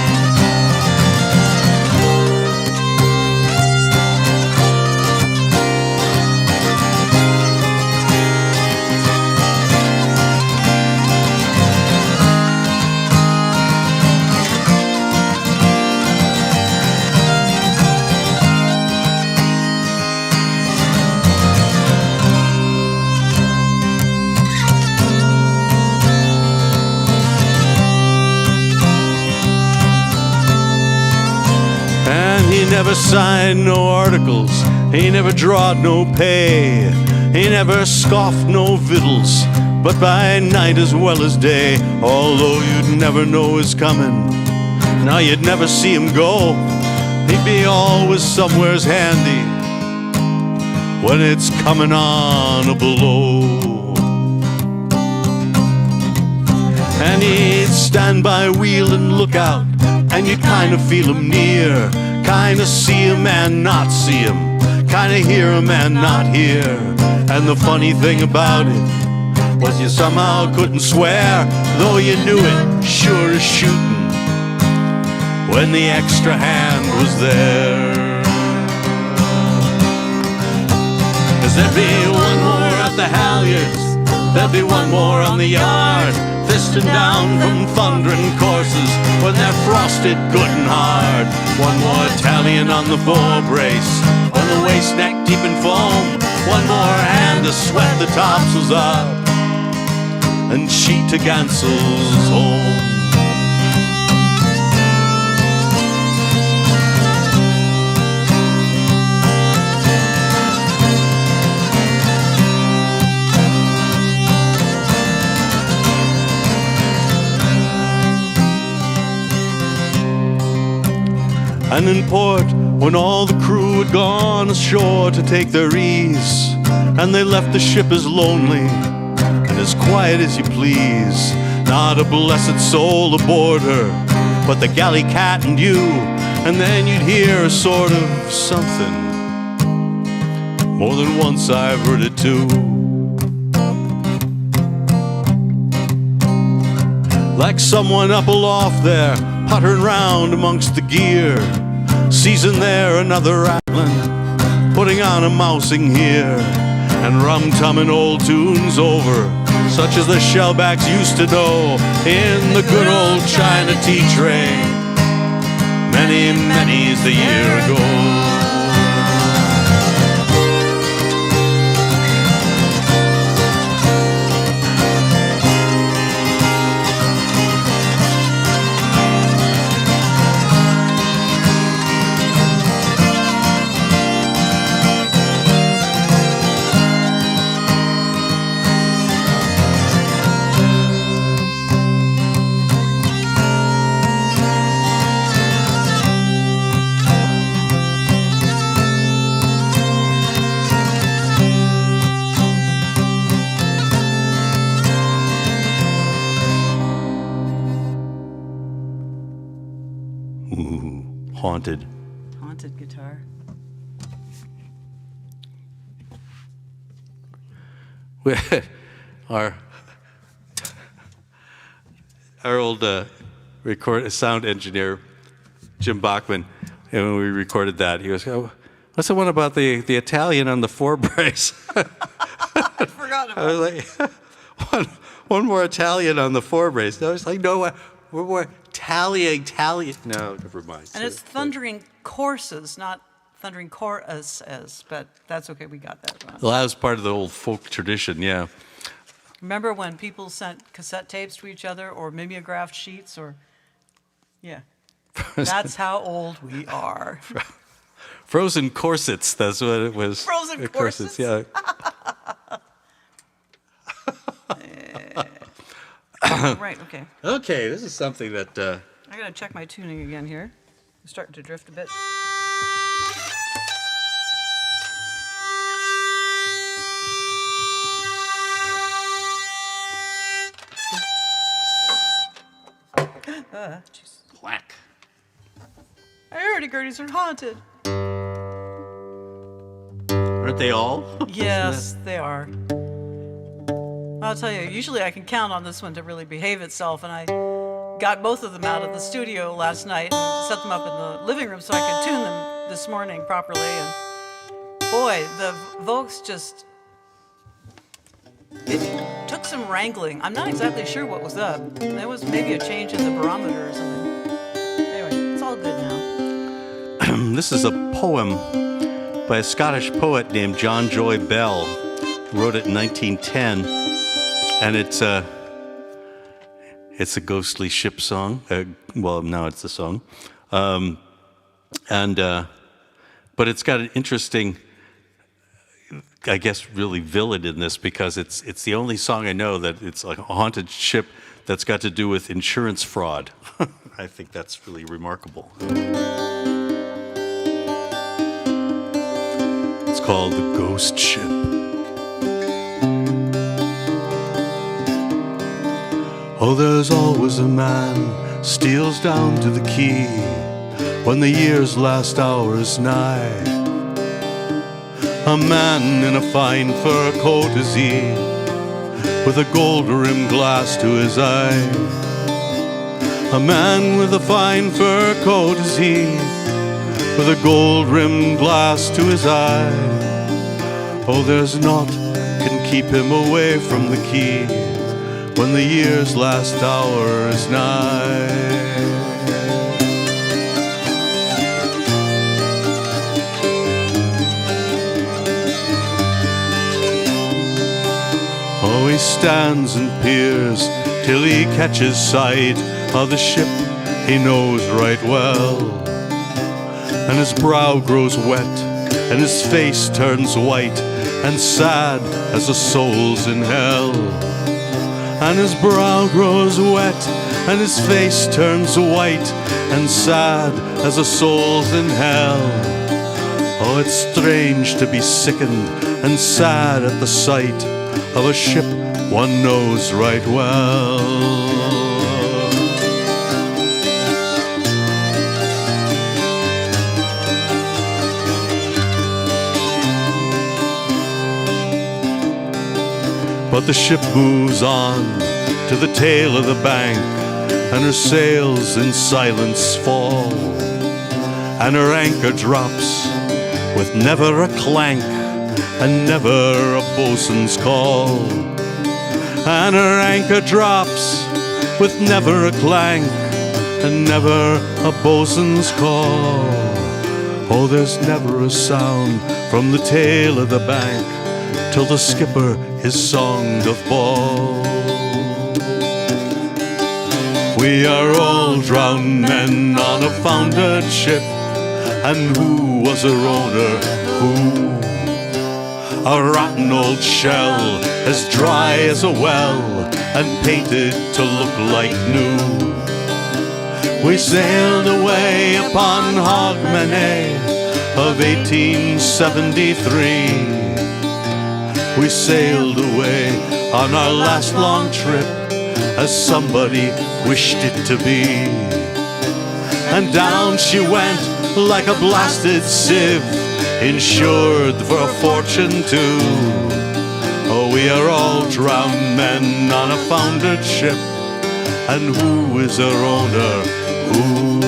He never signed no articles, he never drawed no pay, he never scoffed no victuals, but by night as well as day, although you'd never know his coming, now you'd never see him go, he'd be always somewheres handy when it's coming on a blow. And he'd stand by wheel and look out, and you'd kind of feel him near, kind of see him and not see him, kind of hear him and not hear. And the funny thing about it was you somehow couldn't swear, though you knew it sure as shooting, when the extra hand was there. 'Cause there'd be one more at the halyards, there'd be one more on the yard, fisting down from thundering courses when they're frosted good and hard. One more Italian on the fore brace, when the waist neck deep in foam. One more hand to sweat the topsails up and sheet to Gansel's home. And in port, when all the crew had gone ashore to take their ease, and they left the ship as lonely and as quiet as you please, not a blessed soul aboard her but the galley cat and you. And then you'd hear a sort of something, more than once I've heard it too, like someone up aloft there, puttering round amongst the gear, seizing there another rattling, putting on a mousing here, and rum-tumming old tunes over, such as the shellbacks used to know in the good old China tea tray, many's the year ago. Haunted. Haunted guitar. our old sound engineer, Jim Bachman, and when we recorded that, he was, oh, what's the one about the Italian on the forebrace? I forgot about I was like, one more Italian on the forebrace. I was like, no, one more Italian. No, never mind. And it's thundering courses, not thundering choruses, but that's okay, we got that one. Well, that was part of the old folk tradition, yeah. Remember when people sent cassette tapes to each other or mimeographed sheets or, yeah. That's how old we are. Frozen corsets, that's what it was. Frozen corsets? Yeah. Right, okay. Okay, this is something that... I gotta check my tuning again here. I'm starting to drift a bit. Quack. Hurdy-gurdys are haunted. Aren't they all? Yes, they are. I'll tell you, usually I can count on this one to really behave itself, and I got both of them out of the studio last night and set them up in the living room so I could tune them this morning properly. And boy, the Vokes just... It took some wrangling. I'm not exactly sure what was up. There was maybe a change in the barometer or something. Anyway, it's all good now. This is a poem by a Scottish poet named John Joy Bell, who wrote it in 1910, and it's a ghostly ship song. Well, now it's a song, but it's got an interesting, I guess, really villain in this because it's the only song I know that it's like a haunted ship that's got to do with insurance fraud. I think that's really remarkable. It's called The Ghost Ship. Oh, there's always a man steals down to the quay when the year's last hour is nigh. A man in a fine fur coat is he, with a gold-rimmed glass to his eye. A man with a fine fur coat is he, with a gold-rimmed glass to his eye. Oh, there's naught can keep him away from the quay when the year's last hour is nigh. Oh, he stands and peers till he catches sight of the ship he knows right well. And his brow grows wet, and his face turns white, and sad as the souls in hell. And his brow grows wet, and his face turns white, and sad as the souls in hell. Oh, it's strange to be sickened and sad at the sight of a ship one knows right well. But the ship moves on to the tail of the bank, and her sails in silence fall, and her anchor drops with never a clank and never a bosun's call. And her anchor drops with never a clank and never a bosun's call. Oh, there's never a sound from the tail of the bank till the skipper his song doth bawl. We are all drowned men on a foundered ship, and who was her owner? Who? A rotten old shell, as dry as a well, and painted to look like new. We sailed away upon Hogmanay of 1873. We sailed away on our last long trip as somebody wished it to be. And down she went like a blasted sieve, insured for a fortune too. Oh, we are all drowned men on a foundered ship, and who is her owner? Who?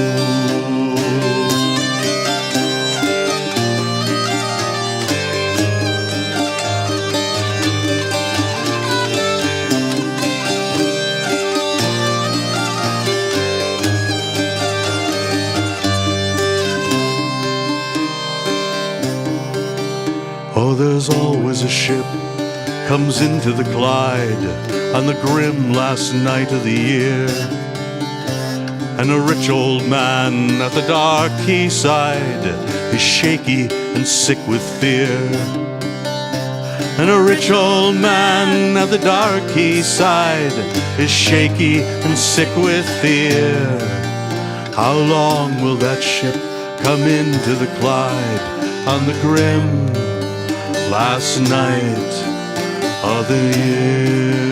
Oh, there's always a ship comes into the Clyde on the grim last night of the year, and a rich old man at the dark quayside is shaky and sick with fear. And a rich old man at the dark quayside is shaky and sick with fear. How long will that ship come into the Clyde on the grim last night of the year?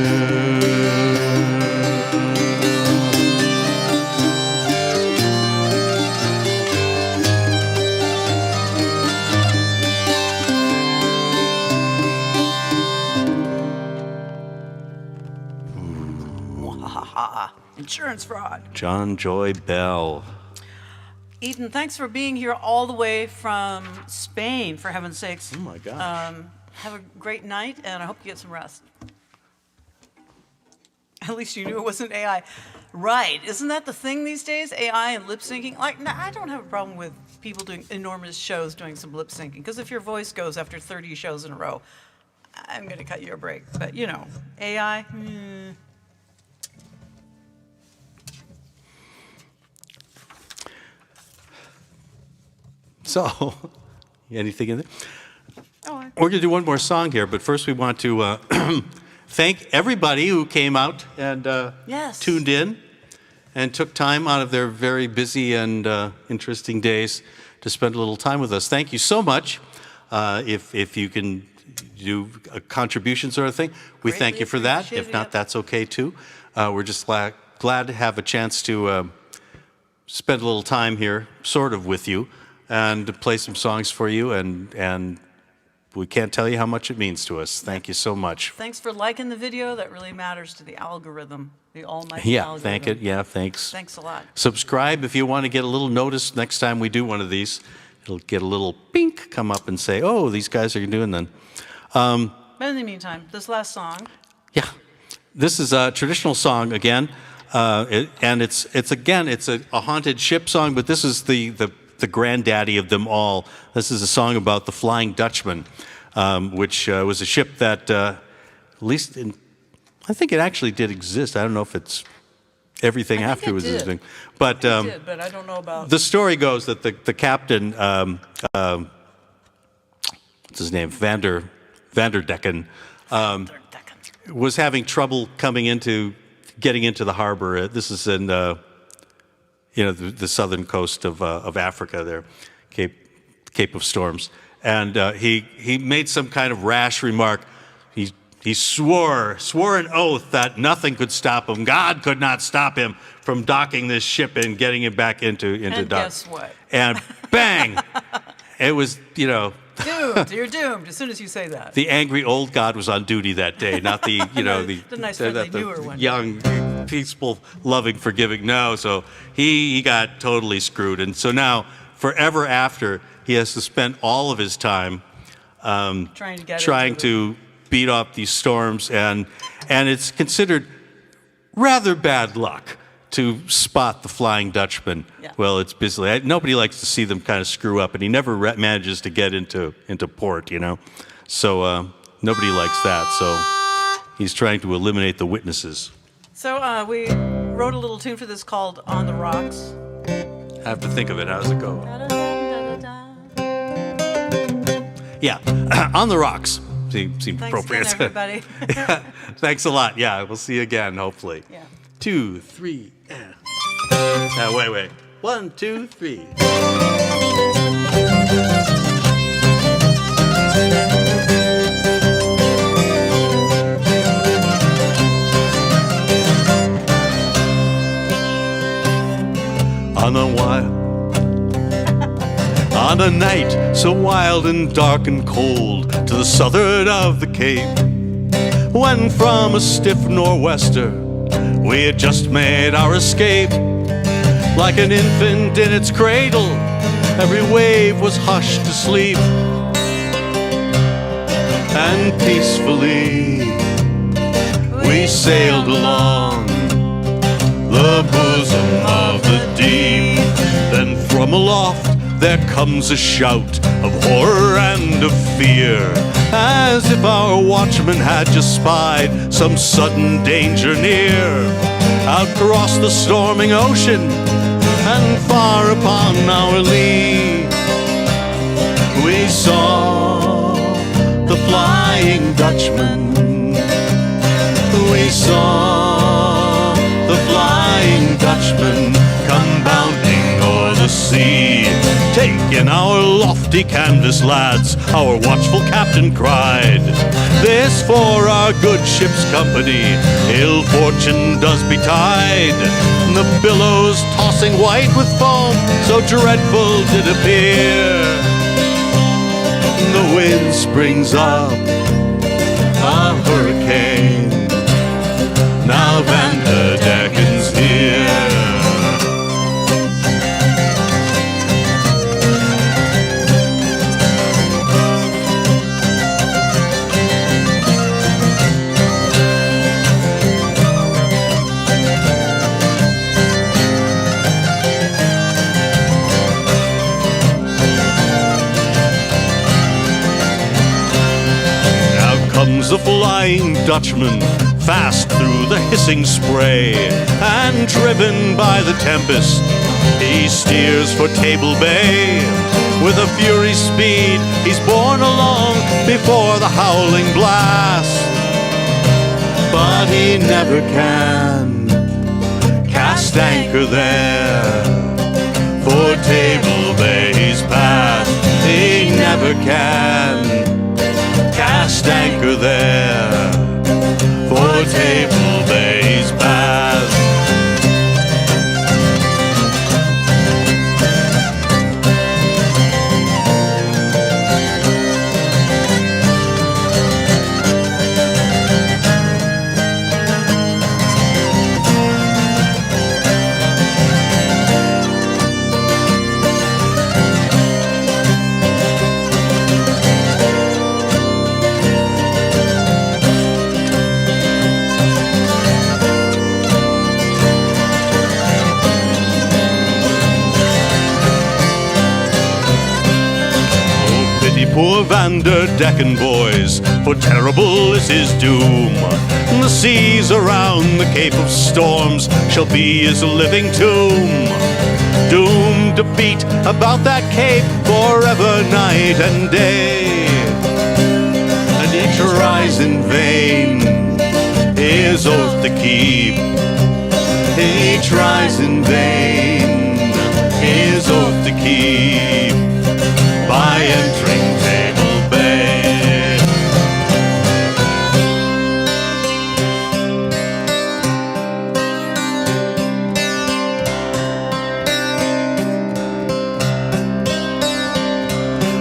insurance fraud. John Joy Bell. Eden, thanks for being here all the way from Spain, for heaven's sakes. Oh my gosh. Have a great night, and I hope you get some rest. At least you knew it wasn't AI. Right, isn't that the thing these days? AI and lip syncing? Like, I don't have a problem with people doing enormous shows doing some lip syncing, because if your voice goes after 30 shows in a row, I'm going to cut you a break. But, you know, AI, So, anything in there? Oh, We're going to do one more song here, but first we want to thank everybody who came out and Yes. tuned in and took time out of their very busy and interesting days to spend a little time with us. Thank you so much. If you can do a contribution sort of thing, we Greatly thank you for that. appreciate If not, it. that's okay too. We're just glad to have a chance to spend a little time here, sort of with you, and to play some songs for you, and we can't tell you how much it means to us. Thank you so much. thanks for liking the video. That really matters to the algorithm, the almighty Yeah, algorithm. thank it. Yeah, thanks. Thanks a lot. Subscribe if you want to get a little notice next time we do one of these. It'll get a little pink come up and say, oh, these guys are doing then. But in the meantime, this last song, Yeah, this is a traditional song again, and it's a haunted ship song, but this is the granddaddy of them all. This is a song about the Flying Dutchman, which was a ship that, at least I think it actually did exist. I don't know if it's everything I think after it was did. existing, but it did, but I don't know about... the story goes that the captain, what's his name, Vanderdecken, was having trouble getting into the harbor. This is in the southern coast of Africa there, Cape of Storms, and he made some kind of rash remark. He swore an oath that nothing could stop him. God could not stop him from docking this ship and getting it back into And dock. guess what? And bang! It was, Doomed. You're doomed as soon as you say that. the angry old god was on duty that day, not the The nice, friendly, newer one. young, peaceful, loving, forgiving. No, so he got totally screwed, and so now forever after he has to spend all of his time trying to beat off these storms, and it's considered rather bad luck to spot the Flying Dutchman. Yeah. Well, it's busy. Nobody likes to see them kind of screw up, and he never manages to get into port, So nobody likes that. So he's trying to eliminate the witnesses. So we wrote a little tune for this called On the Rocks. I have to think of it. How does it go? Yeah, On the Rocks. Seems Thanks appropriate. again, everybody. Thanks a lot. Yeah, we'll see you again, hopefully. Yeah. 2, 3. Wait. 1, 2, 3. On a night so wild and dark and cold to the southward of the Cape, when from a stiff nor'wester we had just made our escape. Like an infant in its cradle, every wave was hushed to sleep, and peacefully we sailed along the bosom of the deep. Then from aloft there comes a shout of horror and of fear, as if our watchman had just spied some sudden danger near. Out across the storming ocean and far upon our lee, we saw the Flying Dutchman. We saw the Flying Dutchman come bounding o'er the sea. Taking our lofty canvas, lads, our watchful captain cried, this for our good ship's company ill fortune does betide. The billows tossing white with foam so dreadful did appear. The wind springs up a hurricane, now Vanderdecken's here. flying Dutchman, fast through the hissing spray, and driven by the tempest, he steers for Table Bay. With a fury speed, he's borne along before the howling blast. But he never can cast anchor there, for Table Bay's past. He never can cast anchor there, for Table Bay's past. Poor Vanderdecken boys, for terrible is his doom. The seas around the Cape of Storms shall be his living tomb. Doomed to beat about that cape forever, night and day. And he tries in vain his oath to keep. He tries in vain his oath to keep, by entering Table Bay.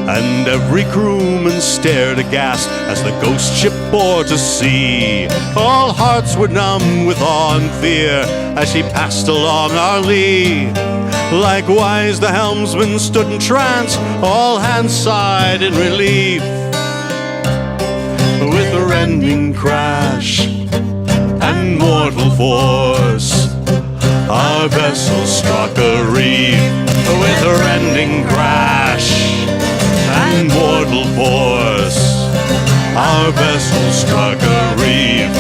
And every crewman stared aghast as the ghost ship bore to sea. All hearts were numb with awe and fear as she passed along our lee. Likewise the helmsman stood in trance, all hands sighed in relief. With a rending crash and mortal force, our vessel struck a reef. With a rending crash and mortal force, our vessel struck a reef.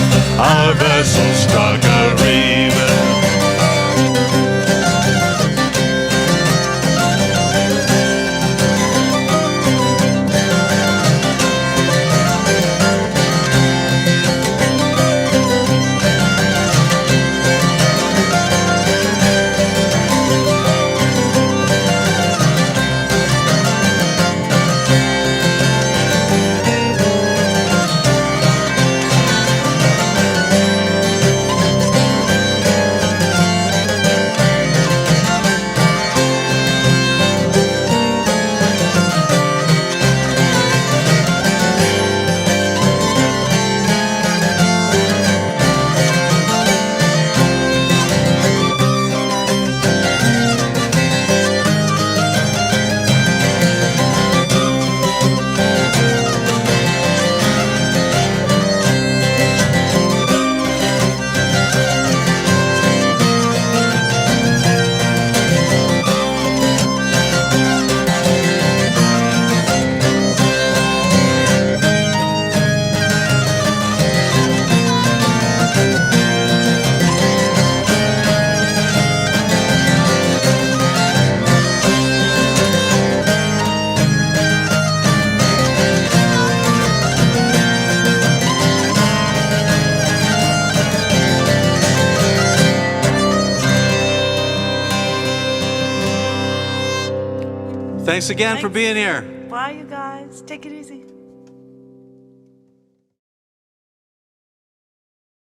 Our vessel struck a reef. Thanks again for being here. Bye, you guys. Take it easy.